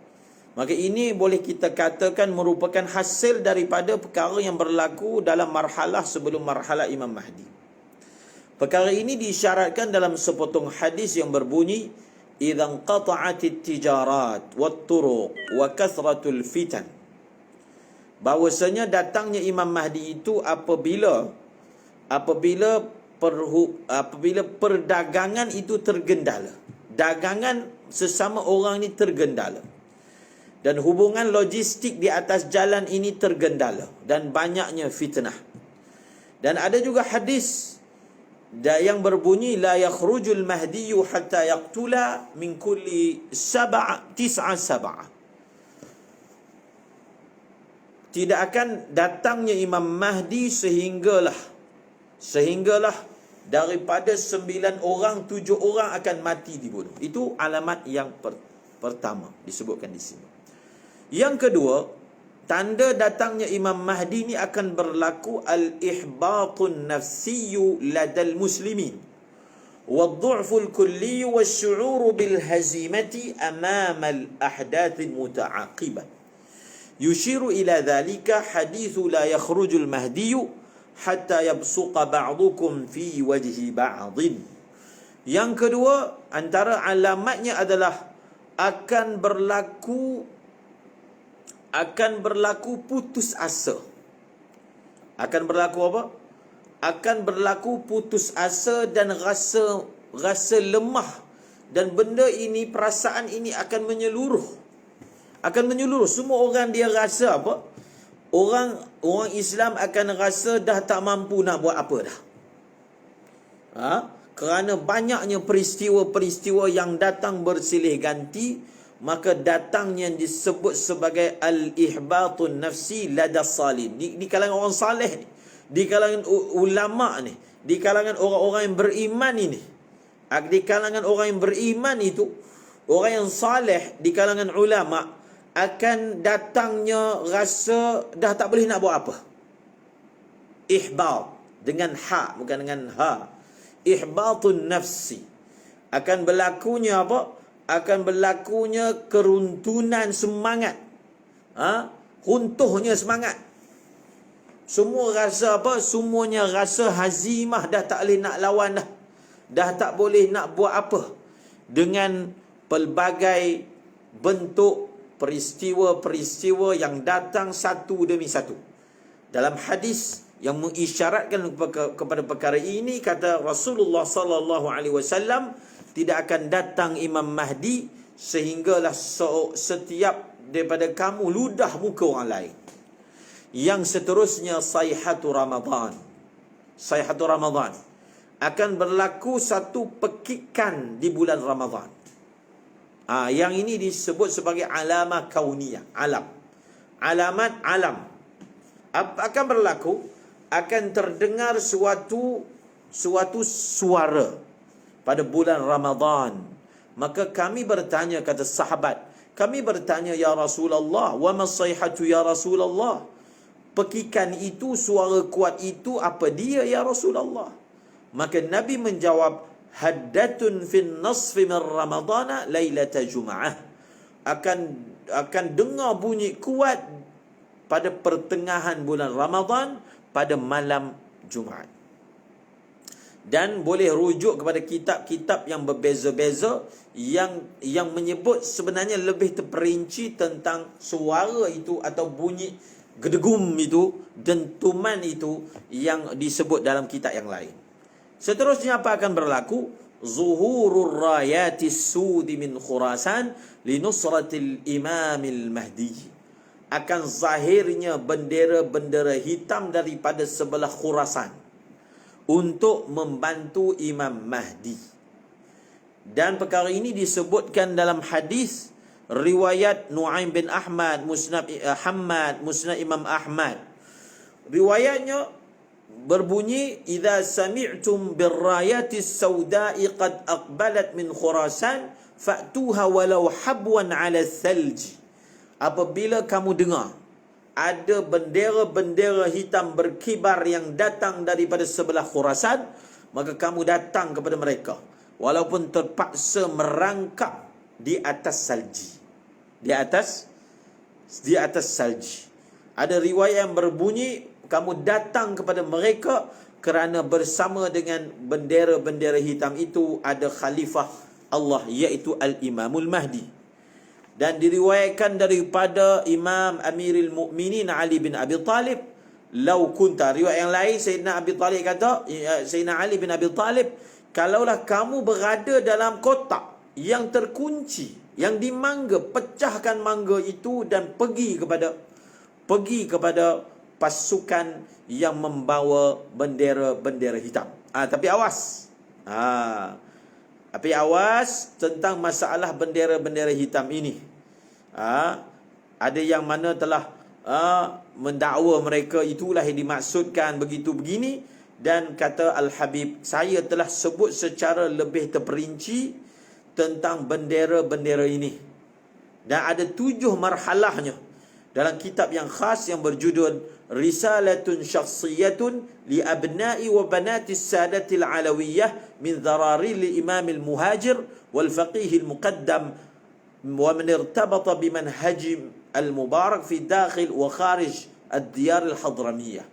Speaker 1: Maka ini boleh kita katakan merupakan hasil daripada perkara yang berlaku dalam marhalah sebelum marhalah Imam Mahdi. Perkara ini diisyaratkan dalam sepotong hadis yang berbunyi, idza qata'atit tijarat wat turuq wa kathratul fitan. Bahwasanya datangnya Imam Mahdi itu apabila perdagangan itu tergendala. Dagangan sesama orang ini tergendala. Dan hubungan logistik di atas jalan ini tergendala, dan banyaknya fitnah. Dan ada juga hadis yang berbunyi, la yakhrujul mahdiyyu hatta yaqtula min kulli tis'a sab'ah. Tidak akan datangnya Imam Mahdi sehinggalah daripada 9 orang 7 orang akan mati dibunuh. Itu alamat yang pertama disebutkan di sini. Yang kedua, tanda datangnya Imam Mahdi ini akan berlaku al-ihbatun nafsiyyu ladal muslimin wad-du'ful kulli wasyu'uru bil hazimati amama al-ahdath al-muta'aqibah. Yushiru ila dhalika hadithu la yakhrujul mahdiyu hatta yabsuqa ba'dukum fi wajhi ba'din. Yang kedua, antara alamatnya adalah akan berlaku putus asa. Akan berlaku apa? Akan berlaku putus asa dan rasa lemah Dan benda ini, perasaan ini akan menyeluruh. Akan menyeluruh. Semua orang dia rasa apa? Orang Islam akan rasa dah tak mampu nak buat apa dah. Kerana banyaknya peristiwa-peristiwa yang datang bersilih ganti, maka datangnya yang disebut sebagai al-ihbatun nafsi lada salih. Di kalangan orang saleh ni, di kalangan ulama ni, di kalangan orang-orang yang beriman ini, di kalangan orang yang beriman itu, orang yang saleh di kalangan ulama, akan datangnya rasa dah tak boleh nak buat apa. Ihbat dengan ha, bukan dengan ha. Ihbatun nafsi. Akan berlakunya apa? Akan berlakunya keruntunan semangat. Runtuhnya semangat. Semua rasa apa? Semuanya rasa hazimah, dah tak boleh nak lawan dah. Dah tak boleh nak buat apa. Dengan pelbagai bentuk peristiwa-peristiwa yang datang satu demi satu. Dalam hadis yang mengisyaratkan kepada perkara ini, kata Rasulullah sallallahu alaihi wasallam, tidak akan datang Imam Mahdi sehinggalah setiap daripada kamu ludah muka orang lain. Yang seterusnya sayhatu Ramadan. Sayhatu Ramadan akan berlaku satu pekikan di bulan Ramadan. Yang ini disebut sebagai alamah kauniyah, alam. Alamat alam. Apa akan berlaku? Akan terdengar suatu suara pada bulan Ramadan. Maka kami bertanya, kata sahabat, kami bertanya, ya Rasulullah, wa ma sayhatu ya Rasulullah? Pekikan itu, suara kuat itu, apa dia ya Rasulullah? Maka Nabi menjawab, haddatun fin nasfi min Ramadana lailata Jum'ah. Akan dengar bunyi kuat pada pertengahan bulan Ramadan pada malam Jumaat. Dan boleh rujuk kepada kitab-kitab yang berbeza-beza yang menyebut sebenarnya lebih terperinci tentang suara itu atau bunyi gedegum itu, dentuman itu yang disebut dalam kitab yang lain. Seterusnya apa akan berlaku? Zuhurur rayatis sudi min Khurasan linusratil imamil mahdi. Akan zahirnya bendera-bendera hitam daripada sebelah Khurasan untuk membantu Imam Mahdi. Dan perkara ini disebutkan dalam hadis riwayat Nu'aim bin Ahmad, Musnad Imam Ahmad. Riwayatnya berbunyi, idza sami'tum birrayatis sauda'i qad aqbalat min Khurasan fa'tuha walau habwan 'ala thalj. Apabila kamu dengar ada bendera-bendera hitam berkibar yang datang daripada sebelah Khurasan, maka kamu datang kepada mereka walaupun terpaksa merangkak di atas salji. Di atas salji. Ada riwayat yang berbunyi, kamu datang kepada mereka kerana bersama dengan bendera-bendera hitam itu ada khalifah Allah, iaitu Al-Imamul Mahdi. Dan diriwayatkan daripada Imam Amirul Mukminin Ali bin Abi Talib, lau kunta, riwayat yang lain Sayyidina Abi Talib kata, Sayyidina Ali bin Abi Talib, kalaulah kamu berada dalam kotak yang terkunci, yang dimangga, pecahkan mangga itu dan pergi kepada pasukan yang membawa bendera-bendera hitam. Tapi awas. Tapi awas tentang masalah bendera-bendera hitam ini. Ada yang mana telah mendakwa mereka itulah yang dimaksudkan begitu begini. Dan kata Al-Habib, saya telah sebut secara lebih terperinci tentang bendera-bendera ini. Dan ada 7 marhalahnya dalam kitab yang khas yang berjudul Risalatun Syakhsiyatun li abna'i wa banati sadatil alawiyah min dharari li imamil muhajir wal faqihil muqaddam wa man irtabata bimanhaj al-mubarak fi dakhil wa kharij ad-diyar al-hadramiyah.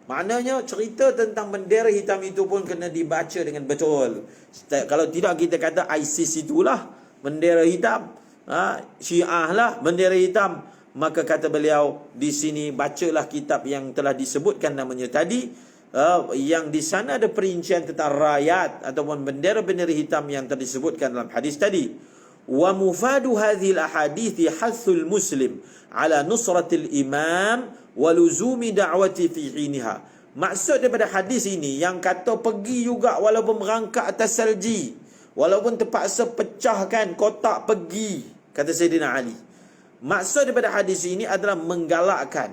Speaker 1: Maknanya cerita tentang bendera hitam itu pun kena dibaca dengan betul. Kalau tidak kita kata ISIS itulah bendera hitam, Syiah lah bendera hitam. Maka kata beliau di sini, bacalah kitab yang telah disebutkan namanya tadi, yang di sana ada perincian tentang rayat ataupun bendera-bendera hitam yang disebutkan dalam hadis tadi. Wa mufadu hadhil ahadithi hathul muslim ala nusratil imam wa luzumi da'wati fi hiniha. Maksud daripada hadis ini yang kata pergi juga walaupun merangkak atas salji, walaupun terpaksa pecahkan kotak pergi, kata Sayyidina Ali. Maksud daripada hadis ini adalah menggalakkan,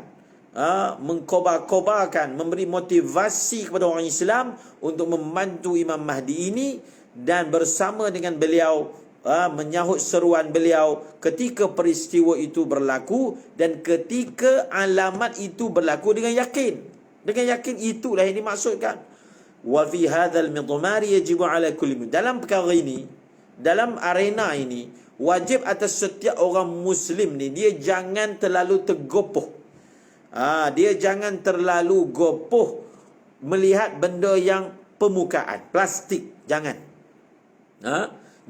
Speaker 1: mengkobar-kobarkan, memberi motivasi kepada orang Islam untuk membantu Imam Mahdi ini, dan bersama dengan beliau menyahut seruan beliau ketika peristiwa itu berlaku dan ketika alamat itu berlaku dengan yakin. Dengan yakin itulah yang dimaksudkan. Wa fi hadzal midmari yajibu ala kulli. Dalam perkara ini, dalam arena ini, wajib atas setiap orang Muslim ni, dia jangan terlalu tergopoh. Dia jangan terlalu gopoh melihat benda yang permukaan, plastik. Jangan.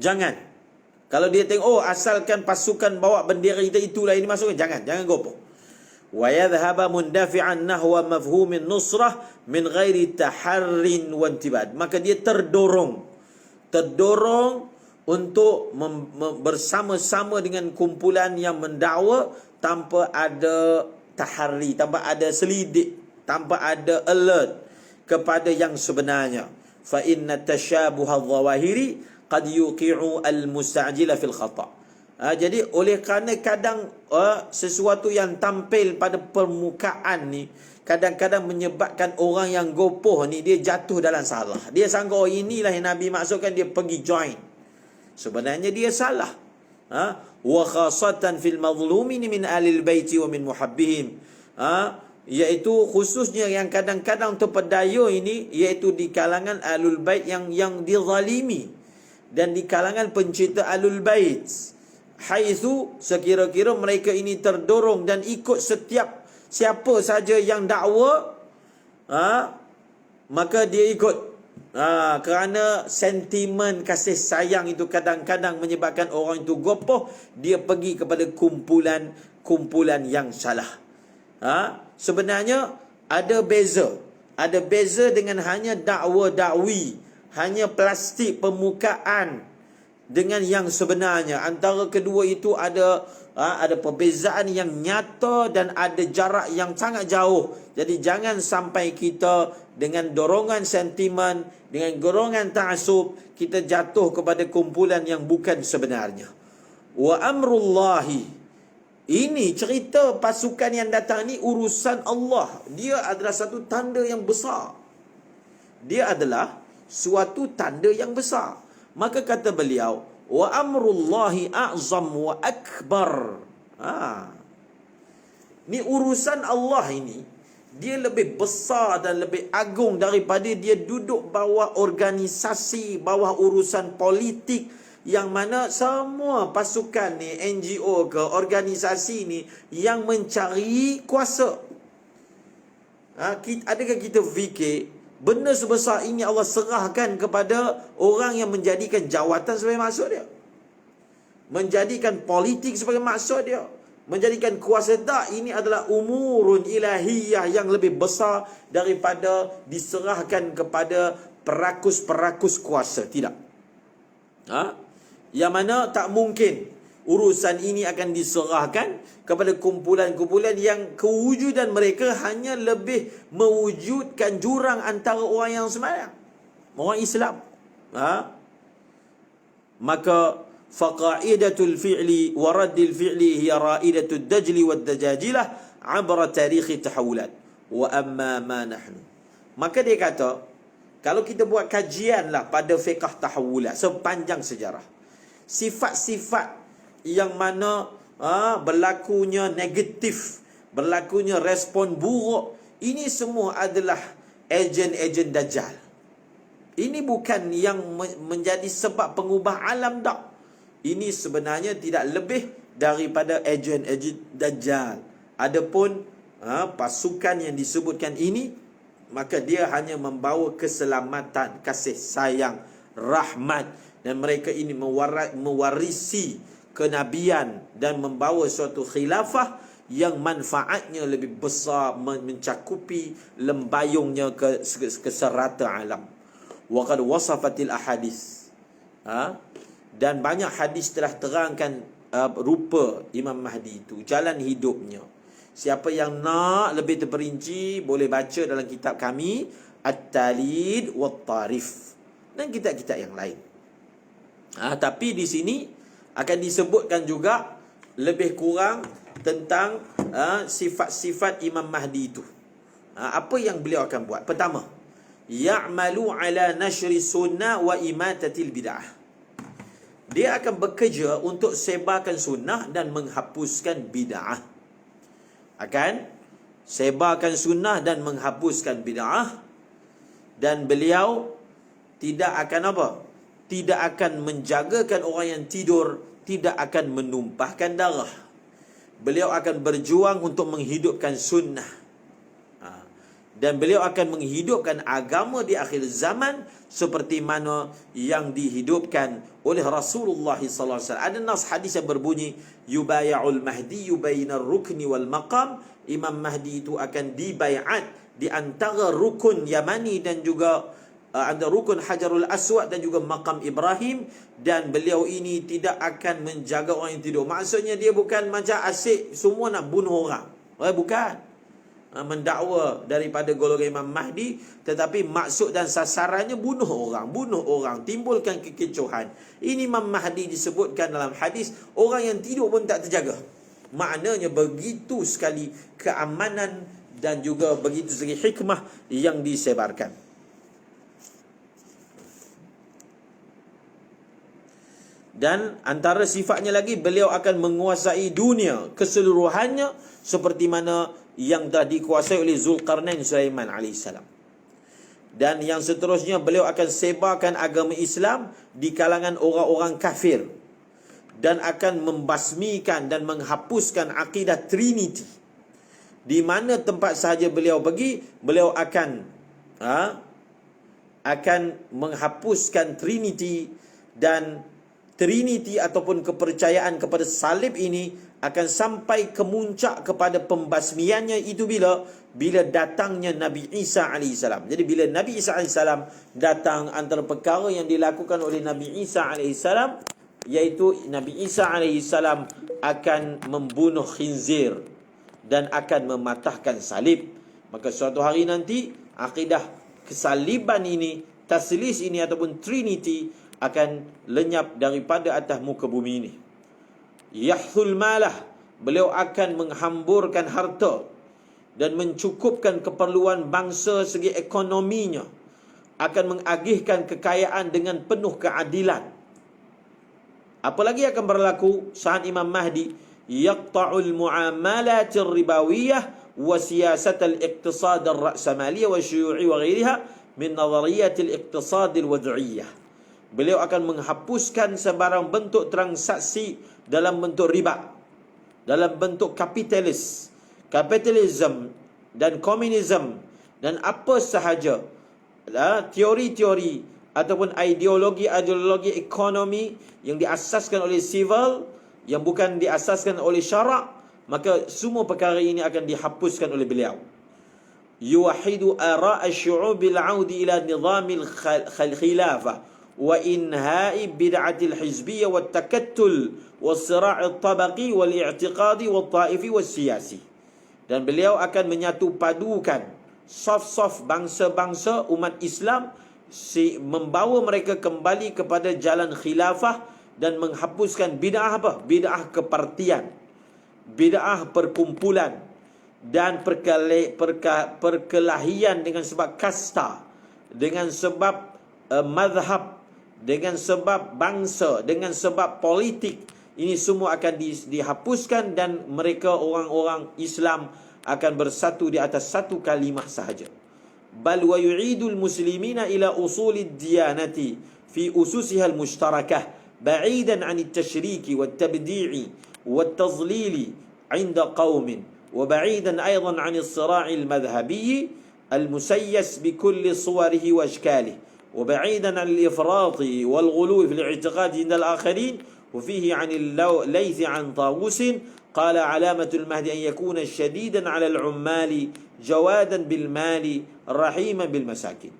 Speaker 1: Jangan. Kalau dia tengok, asalkan pasukan bawa bendera kita, itulah ini masukkan. Jangan gopoh. Wa yadhhaba mundafi'an nahwa mafhumin nusrah min ghairi taharrin wa intibad. Maka dia terdorong untuk bersama-sama dengan kumpulan yang mendakwa tanpa ada tahari, tanpa ada selidik, tanpa ada alert kepada yang sebenarnya. Fa inna tashabuha adh-dhawahiri qad yuqi'u al-musta'jila fil khata'. Jadi oleh kerana kadang sesuatu yang tampil pada permukaan ni kadang-kadang menyebabkan orang yang gopoh ni dia jatuh dalam salah. Dia sangka inilah yang Nabi maksudkan, dia pergi join. Sebenarnya dia salah. Wa khasatan fil mazlumin min alil baiti wa min muhabbihim. Iaitu khususnya yang kadang-kadang terpedaya ini, iaitu di kalangan alul bait yang dizalimi, dan di kalangan pencinta alul bait. Haitsu sekira-kira mereka ini terdorong dan ikut setiap siapa saja yang dakwa, maka dia ikut. Kerana sentimen kasih sayang itu kadang-kadang menyebabkan orang itu gopoh, dia pergi kepada kumpulan yang salah. Sebenarnya ada beza dengan hanya dakwa-dakwi, hanya plastik permukaan dengan yang sebenarnya. Antara kedua itu ada perbezaan yang nyata dan ada jarak yang sangat jauh. Jadi jangan sampai kita dengan dorongan sentimen, dengan dorongan ta'assub, kita jatuh kepada kumpulan yang bukan sebenarnya. Wa amrullahi, ini cerita pasukan yang datang ni urusan Allah. Dia adalah satu tanda yang besar. Dia adalah suatu tanda yang besar. Maka kata beliau, wa amrullahi a'zam wa akbar. Ni urusan Allah ini, dia lebih besar dan lebih agung daripada dia duduk bawah organisasi, bawah urusan politik, yang mana semua pasukan ni, NGO ke organisasi ni, yang mencari kuasa. Adakah kita fikir benda sebesar ini Allah serahkan kepada orang yang menjadikan jawatan sebagai maksud dia, menjadikan politik sebagai maksud dia, menjadikan kuasa? Tak, ini adalah umurun ilahiyah yang lebih besar daripada diserahkan kepada perakus-perakus kuasa. Tidak. Yang mana tak mungkin urusan ini akan diserahkan kepada kumpulan-kumpulan yang kewujudan mereka hanya lebih mewujudkan jurang antara orang yang sembahyang, orang Islam. Maka faqaidatul fi'li wa raddil fi'li hiya ra'idatud dajli wad dajajilah abra tarikh tahawulat wa amma ma nahnu. Maka dia kata, kalau kita buat kajian lah pada fiqh tahawulat sepanjang sejarah, sifat-sifat yang mana berlakunya negatif, berlakunya respon buruk, ini semua adalah ejen-ejen Dajjal. Ini bukan yang menjadi sebab pengubah alam, tak. Ini sebenarnya tidak lebih daripada ejen-ejen Dajjal. Adapun pasukan yang disebutkan ini, maka dia hanya membawa keselamatan, kasih sayang, rahmat, dan mereka ini mewarisi kenabian dan membawa suatu khilafah yang manfaatnya lebih besar, mencakupi lembayungnya ke serata alam. Wa qad wasafatil ahadits, dan banyak hadis telah terangkan rupa Imam Mahdi itu, jalan hidupnya. Siapa yang nak lebih terperinci boleh baca dalam kitab kami At-Talid wa Tarif dan kitab-kitab yang lain. Tapi di sini akan disebutkan juga lebih kurang tentang sifat-sifat Imam Mahdi itu. Apa yang beliau akan buat? Pertama, ya'malu ala nashri sunnah wa imatatil bid'ah. Dia akan bekerja untuk sebarkan sunnah dan menghapuskan bid'ah. Akan sebarkan sunnah dan menghapuskan bid'ah. Dan beliau tidak akan apa? Tidak akan menjagakan orang yang tidur, tidak akan menumpahkan darah. Beliau akan berjuang untuk menghidupkan sunnah. Dan beliau akan menghidupkan agama di akhir zaman seperti mana yang dihidupkan oleh Rasulullah sallallahu alaihi wasallam. Ada nas hadis yang berbunyi, yubaya'ul mahdi bainar rukni wal maqam. Imam Mahdi itu akan dibaiat di antara rukun Yamani dan juga ada rukun Hajarul Aswad dan juga Maqam Ibrahim. Dan beliau ini tidak akan menjaga orang yang tidur. Maksudnya dia bukan macam asyik semua nak bunuh orang. Bukan mendakwa daripada golongan Imam Mahdi, tetapi maksud dan sasarannya bunuh orang, timbulkan kekecohan. Ini Imam Mahdi disebutkan dalam hadis, orang yang tidur pun tak terjaga. Maknanya begitu sekali keamanan dan juga begitu sekali hikmah yang disebarkan. Dan antara sifatnya lagi, beliau akan menguasai dunia keseluruhannya seperti mana yang telah dikuasai oleh Zulkarnain Sulaiman alaihissalam. Dan yang seterusnya, beliau akan sebarkan agama Islam di kalangan orang-orang kafir dan akan membasmikan dan menghapuskan akidah Trinity. Di mana tempat sahaja beliau pergi, beliau akan menghapuskan Trinity. Dan Trinity ataupun kepercayaan kepada salib ini akan sampai ke muncak kepada pembasmiannya itu bila datangnya Nabi Isa AS. Jadi bila Nabi Isa AS datang, antara perkara yang dilakukan oleh Nabi Isa AS iaitu Nabi Isa AS akan membunuh khinzir dan akan mematahkan salib. Maka suatu hari nanti akidah kesaliban ini, taslis ini ataupun Trinity akan lenyap daripada atas muka bumi ini. Yahthul malah, beliau akan menghamburkan harta dan mencukupkan keperluan bangsa segi ekonominya, akan mengagihkan kekayaan dengan penuh keadilan. Apalagi akan berlaku saat Imam Mahdi? Yaqta'ul mu'amalat ribawiyah wa siyasat al-iqtisad al-ra'samaliyah wa syu'i wa ghairiha min nazariyat al-iqtisad al-wad'iyah. Beliau akan menghapuskan sebarang bentuk transaksi dalam bentuk riba, dalam bentuk kapitalism dan komunisme dan apa sahaja teori-teori ataupun ideologi ekonomi yang diasaskan oleh civil, yang bukan diasaskan oleh syarak, maka semua perkara ini akan dihapuskan oleh beliau. Yuwahidu ara' asy-syu'ubil 'audi ila nizamil khilafah wa inha'i bid'atil hizbiyyah wat takattul was-sira' at-tabaqi wal i'tiqadi wat ta'ifi was siyasi. Dan beliau akan menyatu padukan saf-saf bangsa-bangsa umat Islam, membawa mereka kembali kepada jalan khilafah dan menghapuskan bid'ah apa? Bid'ah kepartian, bid'ah perkumpulan dan perkelahian dengan sebab kasta, dengan sebab mazhab, dengan sebab bangsa, dengan sebab politik. Ini semua akan dihapuskan dan mereka orang-orang Islam akan bersatu di atas satu kalimah sahaja. Bal wa yu'idul muslimina ila usulid diyanati fi ususiha al-mushtarakah ba'idan 'anit tashriki wat tabdi'i wat tadlili 'inda qaumin wa ba'idan aidan 'anil sira'i al-madhhabi al-musayyas bi kulli suwarihi wa ashkalihi وبعيدا عن الإفراط والغلو في الاعتقاد عند الآخرين وفيه عن الليث عن طاووس قال علامة المهدي أن يكون شديدا على العمال جوادا بالمال رحيما بالمساكين.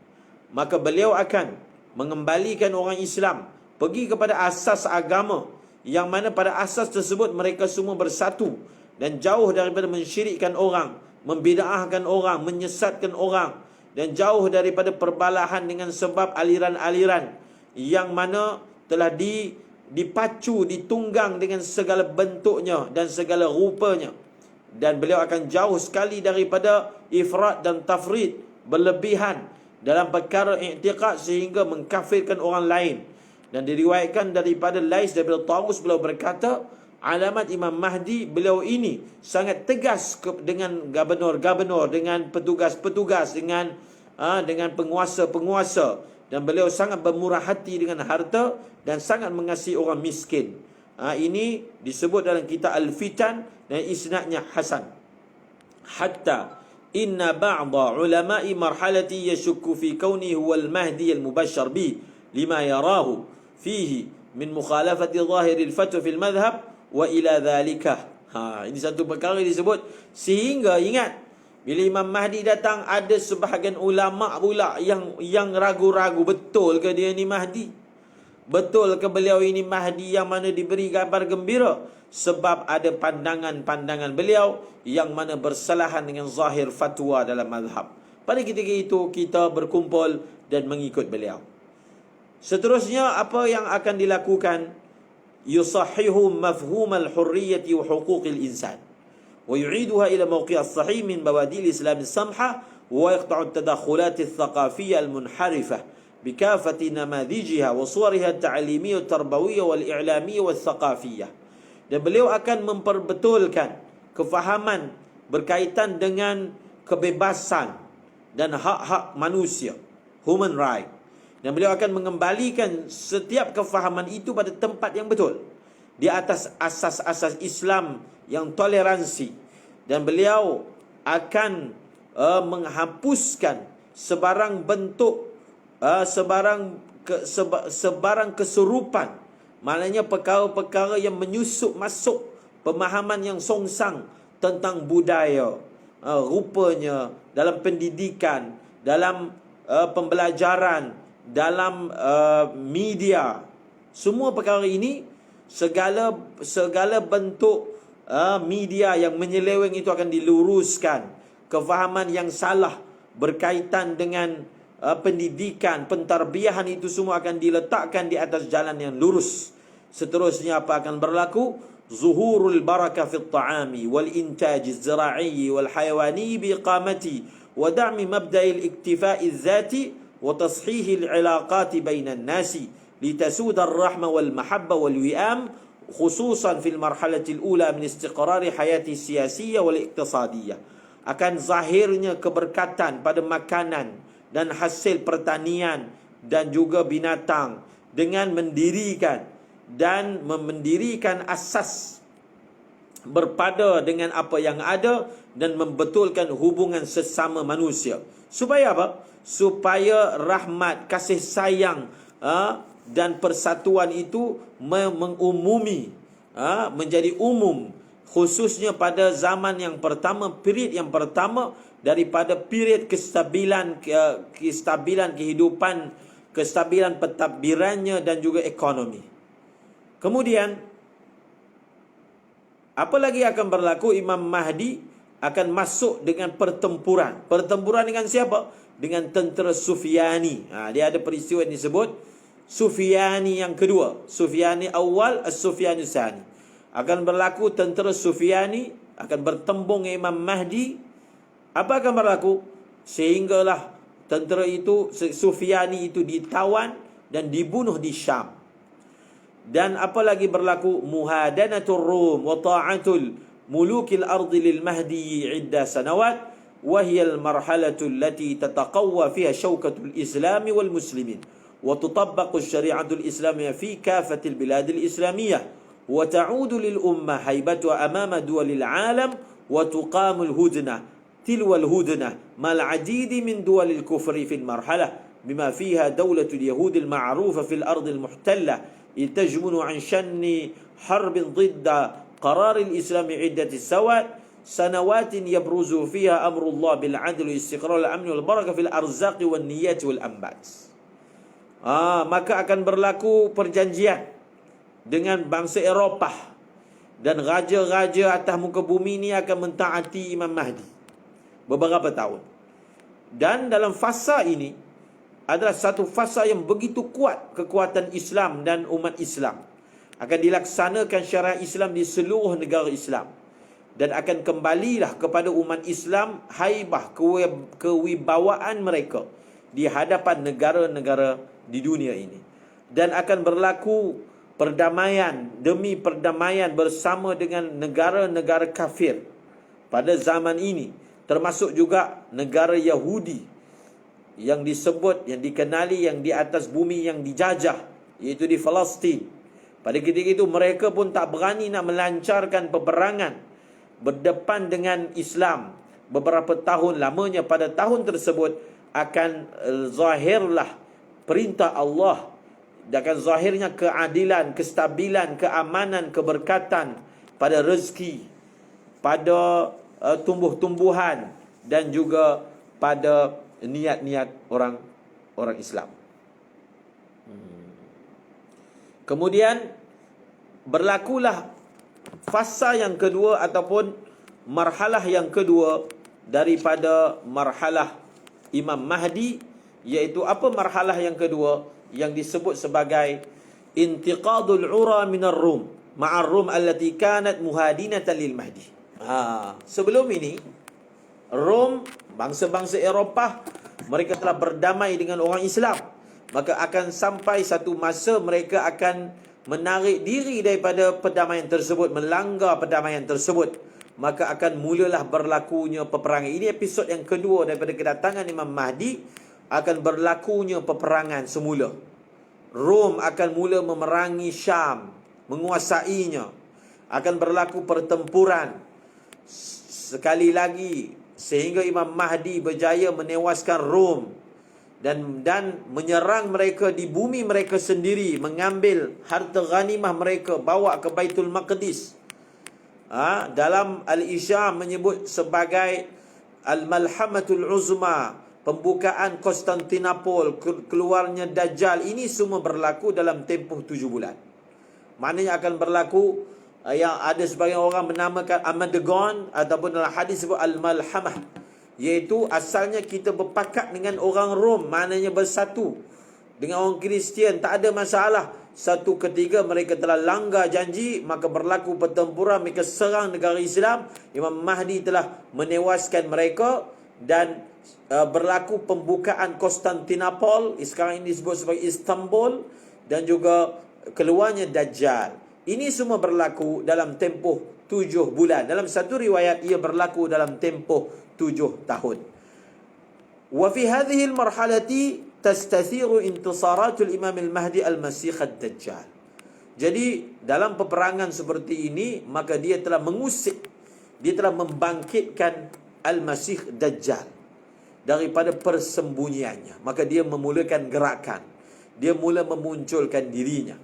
Speaker 1: Maka beliau akan mengembalikan orang Islam pergi kepada asas agama, yang mana pada asas tersebut mereka semua bersatu dan jauh daripada mensyirikkan orang, membida'ahkan orang, menyesatkan orang, dan jauh daripada perbalahan dengan sebab aliran-aliran yang mana telah dipacu, ditunggang dengan segala bentuknya dan segala rupanya. Dan beliau akan jauh sekali daripada ifrat dan tafrid, berlebihan dalam perkara i'tiqad sehingga mengkafirkan orang lain. Dan diriwayatkan daripada Lais daripada Tawus, beliau berkata, alamat Imam Mahdi, beliau ini sangat tegas dengan gubernur-gubernur, dengan petugas-petugas, dengan penguasa-penguasa, dan beliau sangat bermurah hati dengan harta dan sangat mengasihi orang miskin. Ini disebut dalam kitab Al-Fitan dan isnadnya hasan. Hatta inna ba'da ulama'i marhalati yashukku fi kauni huwa al-mahdi al-mubashshar bi lima yarahu fihi min mukhalafati zahiril fatwa fil madhhab wa ila dhalika. Ini satu perkara disebut, sehingga ingat, bila Imam Mahdi datang, ada sebahagian ulama pula yang ragu-ragu, betul ke dia ni Mahdi? Betul ke beliau ini Mahdi yang mana diberi kabar gembira? Sebab ada pandangan-pandangan beliau yang mana bersalahan dengan zahir fatwa dalam mazhab. Pada ketika itu kita berkumpul dan mengikut beliau. Seterusnya apa yang akan dilakukan? Yusahhihu mafhum al-hurriyyati wa huquq al-insan wa yu'iduha ila mawqi' as-sahih min bawadil Islam as-samha wa yaqta'u at-tadakhulat ath-thaqafiyyah al-munharifah bikafati namadhijiha wa suwariha at-ta'limiyyah at-tarbawiyyah wal-i'lamiyyah wal-thaqafiyyah. Dan beliau akan memperbetulkan kefahaman berkaitan dengan kebebasan dan hak-hak manusia, human right. Dan beliau akan mengembalikan setiap kefahaman itu pada tempat yang betul, di atas asas-asas Islam yang toleransi. Dan beliau akan menghapuskan sebarang bentuk, sebarang kesurupan. Maknanya perkara-perkara yang menyusup masuk pemahaman yang songsang tentang budaya, rupanya dalam pendidikan, dalam pembelajaran, dalam media. Semua perkara ini, segala bentuk media yang menyeleweng itu akan diluruskan. Kefahaman yang salah berkaitan dengan pendidikan, pentarbiyahan, itu semua akan diletakkan di atas jalan yang lurus. Seterusnya apa akan berlaku? Zuhurul barakah fi at-ta'ami wal intaj az-zira'i wal hayawani bi iqamati wa da'mi mabda'i al-iktifa'i adh-dhati wa tashih al-'ilaqat bayna an-nasi litasud ar-rahma wal mahabba wal wi'am khususan fi al-marhalati al-ula min istiqrar hayati siyasiyah wal iqtisadiyah. Akan zahirnya keberkatan pada makanan dan hasil pertanian dan juga binatang, dengan mendirikan asas berpada dengan apa yang ada dan membetulkan hubungan sesama manusia. Supaya apa? Supaya rahmat, kasih sayang dan persatuan itu mengumumi, menjadi umum, khususnya pada zaman yang pertama, period yang pertama daripada period kestabilan kehidupan, kestabilan pentadbirannya dan juga ekonomi. Kemudian apa lagi akan berlaku? Imam Mahdi akan masuk dengan pertempuran. Pertempuran dengan siapa? Dengan tentera Sufyani. Dia ada peristiwa yang disebut Sufyani yang kedua. Sufyani awal, Sufyani tsani. Akan berlaku tentera Sufyani akan bertembung dengan Imam Mahdi. Apa akan berlaku? Sehinggalah tentera itu, Sufyani itu ditawan dan dibunuh di Syam. Dan apa lagi berlaku? Muhadanatul Rum wa ta'atul mulukil ardi lil Mahdi 'idda sanawat wa hiya al marhalatu allati tataqawwa fiha shawkatul Islam wal muslimin wa tutabbaqu syari'atul Islamiyah fi kafatil biladil Islamiyah wa ta'udu lil ummah haibatuha amama duwalil alam wa tuqamul hudnah tilwal hudnah mal adidi min duwalil kufri fil marhalah bima fiha dawlatul yahud al ma'rufa fil ardi al muhtalla itajmunu an shanni harbin ضد قرار الإسلام عدة سواد سنوات يبرز فيها أمر الله بالعدل والاستقرار والأمن والبركة في الأرزاق والنيات والأنبات. Maka akan berlaku perjanjian dengan bangsa Eropah, dan raja-raja atas muka bumi ini akan mentaati Imam Mahdi beberapa tahun. Dan dalam fasa ini adalah satu fasa yang begitu kuat kekuatan Islam dan umat Islam. Akan dilaksanakan syariat Islam di seluruh negara Islam, dan akan kembalilah kepada umat Islam haibah, kewibawaan mereka di hadapan negara-negara di dunia ini. Dan akan berlaku perdamaian demi perdamaian bersama dengan negara-negara kafir pada zaman ini, termasuk juga negara Yahudi yang disebut, yang dikenali, yang di atas bumi yang dijajah, iaitu di Palestin. Pada ketika itu mereka pun tak berani nak melancarkan peperangan berdepan dengan Islam. Beberapa tahun lamanya pada tahun tersebut akan zahirlah perintah Allah, akan zahirnya keadilan, kestabilan, keamanan, keberkatan pada rezeki, pada tumbuh-tumbuhan, dan juga pada niat-niat orang Islam. Kemudian berlakulah fasa yang kedua ataupun marhalah yang kedua daripada marhalah Imam Mahdi, iaitu apa marhalah yang kedua? Yang disebut sebagai intiqadul ura minar Rum ma'ar Rum allati kanat muhadinatan lil Mahdi. Sebelum ini Rom, bangsa-bangsa Eropah, mereka telah berdamai dengan orang Islam. Maka akan sampai satu masa mereka akan menarik diri daripada perdamaian tersebut, melanggar perdamaian tersebut. Maka akan mulalah berlakunya peperangan. Ini episod yang kedua daripada kedatangan Imam Mahdi. Akan berlakunya peperangan semula. Rom akan mula memerangi Syam, menguasainya. Akan berlaku pertempuran sekali lagi sehingga Imam Mahdi berjaya menewaskan Rom dan menyerang mereka di bumi mereka sendiri, mengambil harta ghanimah mereka, bawa ke Baitul Maqdis. Dalam Al-Isyam menyebut sebagai Al-Malhamatul Uzma, pembukaan Konstantinopel, keluarnya Dajjal. Ini semua berlaku dalam tempoh 7 bulan. Maknanya akan berlaku yang ada sebagian orang menamakan Armageddon, ataupun dalam hadis sebut Al-Malhamah, iaitu asalnya kita berpakat dengan orang Rom, maknanya bersatu dengan orang Kristian, tak ada masalah. Satu ketika mereka telah langgar janji, maka berlaku pertempuran, mereka serang negara Islam. Imam Mahdi telah menewaskan mereka, dan berlaku pembukaan Konstantinopel, sekarang ini disebut sebagai Istanbul, dan juga keluarnya Dajjal. Ini semua berlaku dalam tempoh 7 bulan. Dalam satu riwayat ia berlaku dalam tempoh 7 tahun. Wa fi hadhihi al-marhalati tastathiru intisaratul Imam al-Mahdi al-Masih ad-Dajjal. Jadi dalam peperangan seperti ini, maka dia telah mengusik, dia telah membangkitkan Al-Masih Dajjal daripada persembunyiannya. Maka dia memulakan gerakan, dia mula memunculkan dirinya.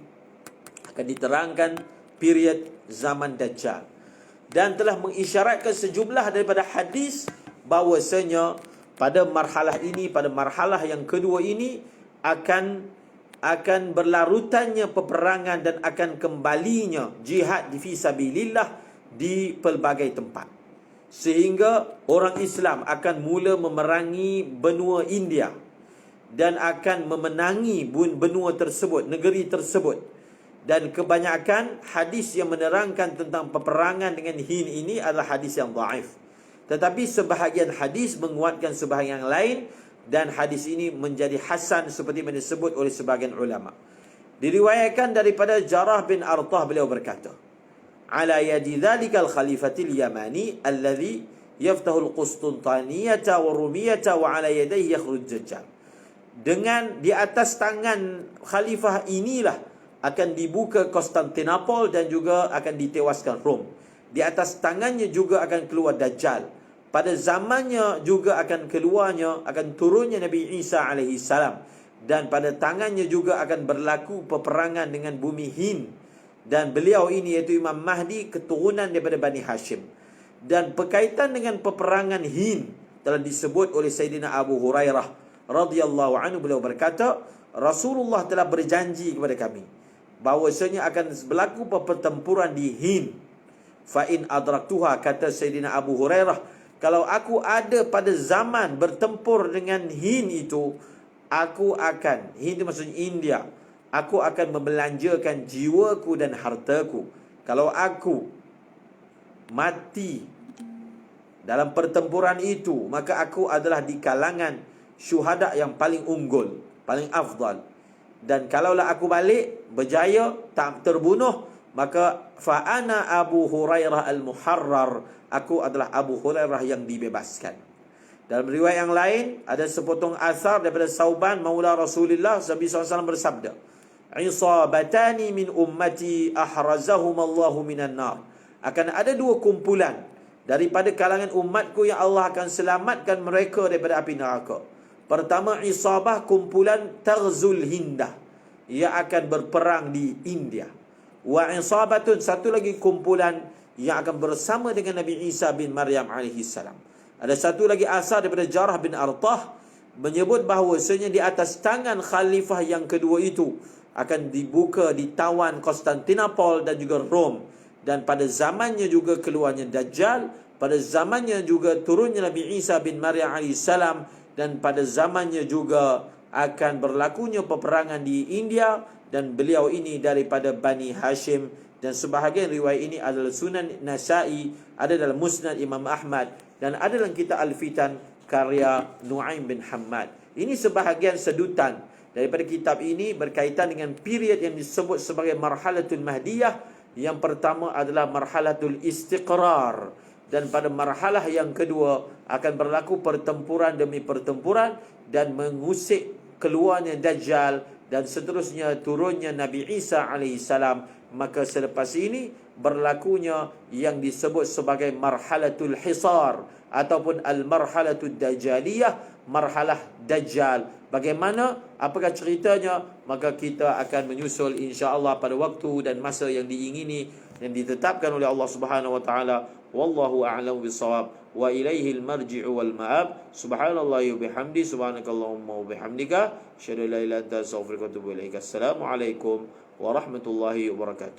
Speaker 1: Akan diterangkan period zaman Dajjal, dan telah mengisyaratkan sejumlah daripada hadis bahawasanya pada marhalah ini, pada marhalah yang kedua ini akan berlarutannya peperangan dan akan kembalinya jihad fi sabilillah di pelbagai tempat, sehingga orang Islam akan mula memerangi benua India dan akan memenangi benua tersebut, negeri tersebut. Dan kebanyakan hadis yang menerangkan tentang peperangan dengan Hind ini adalah hadis yang dhaif. Tetapi sebahagian hadis menguatkan sebahagian yang lain, dan hadis ini menjadi hasan seperti yang disebut oleh sebahagian ulama. Diriwayatkan daripada Jarrah bin Artah, beliau berkata, ala yadi dhalikal khalifatil yamani alladhi yaftahul Qustuntaniyata wa Rumiyata wa ala yadayhi yakhruj Dajjal. Dengan di atas tangan khalifah inilah akan dibuka Konstantinopel dan juga akan ditewaskan Rom. Di atas tangannya juga akan keluar Dajjal. Pada zamannya juga akan keluarnya, akan turunnya Nabi Isa alaihi salam. dan pada tangannya juga akan berlaku peperangan dengan bumi Hind. Dan beliau ini iaitu Imam Mahdi keturunan daripada Bani Hashim. Dan berkaitan dengan peperangan Hind telah disebut oleh Sayyidina Abu Hurairah radhiyallahu anhu, beliau berkata, Rasulullah telah berjanji kepada kami bahawasanya akan berlaku pertempuran di Hind. Fa in adraktuha, kata Sayyidina Abu Hurairah, kalau aku ada pada zaman bertempur dengan Hind itu, aku akan, Hind maksudnya India, aku akan membelanjakan jiwaku dan hartaku. Kalau aku mati dalam pertempuran itu, maka aku adalah di kalangan syuhada yang paling unggul, paling afdal. Dan kalaulah aku balik berjaya, tak terbunuh, maka fa'ana Abu Hurairah al-Muharrar, aku adalah Abu Hurairah yang dibebaskan. Dalam riwayat yang lain ada sepotong asar daripada Sauban maula Rasulullah SAW bersabda, "Isabatani min ummati ahrazahumallahu minan nar." Akan ada dua kumpulan daripada kalangan umatku yang Allah akan selamatkan mereka daripada api neraka. Pertama, isabah, kumpulan Taghzul Hindah, ia akan berperang di India. Wa isabatun, satu lagi kumpulan yang akan bersama dengan Nabi Isa bin Maryam alaihi salam. Ada satu lagi asar daripada Jarrah bin Artah menyebut bahawasanya di atas tangan khalifah yang kedua itu akan dibuka, ditawan Konstantinopel dan juga Rom. Dan pada zamannya juga keluarnya Dajjal, pada zamannya juga turunnya Nabi Isa bin Maryam AS, dan pada zamannya juga akan berlakunya peperangan di India. Dan beliau ini daripada Bani Hashim. Dan sebahagian riwayat ini adalah Sunan Nasa'i, ada dalam Musnad Imam Ahmad, dan ada dalam kitab Al-Fitan karya Nu'aim bin Hammad. Ini sebahagian sedutan daripada kitab ini berkaitan dengan period yang disebut sebagai Marhalatul Mahdiyah. Yang pertama adalah Marhalatul Istiqrar, dan pada marhalah yang kedua akan berlaku pertempuran demi pertempuran dan mengusik keluarnya Dajjal dan seterusnya turunnya Nabi Isa alaihissalam. Maka selepas ini berlakunya yang disebut sebagai Marhalatul Hisar ataupun Al-Marhalatul Dajjaliyah, marhalah Dajjal. Bagaimana? Apakah ceritanya? Maka kita akan menyusul insya-Allah pada waktu dan masa yang diingini yang ditetapkan oleh Allah Subhanahu wa taala. Wallahu a'lamu bissawab. Wa ilaihil marji'u wal ma'ab. Subhanallahi wa bihamdi, subhanakallahumma wa bihamdika, asyhadu an la ilaha illa anta, astaghfiruka wa atubu ilaik. Assalamualaikum warahmatullahi wabarakatuh.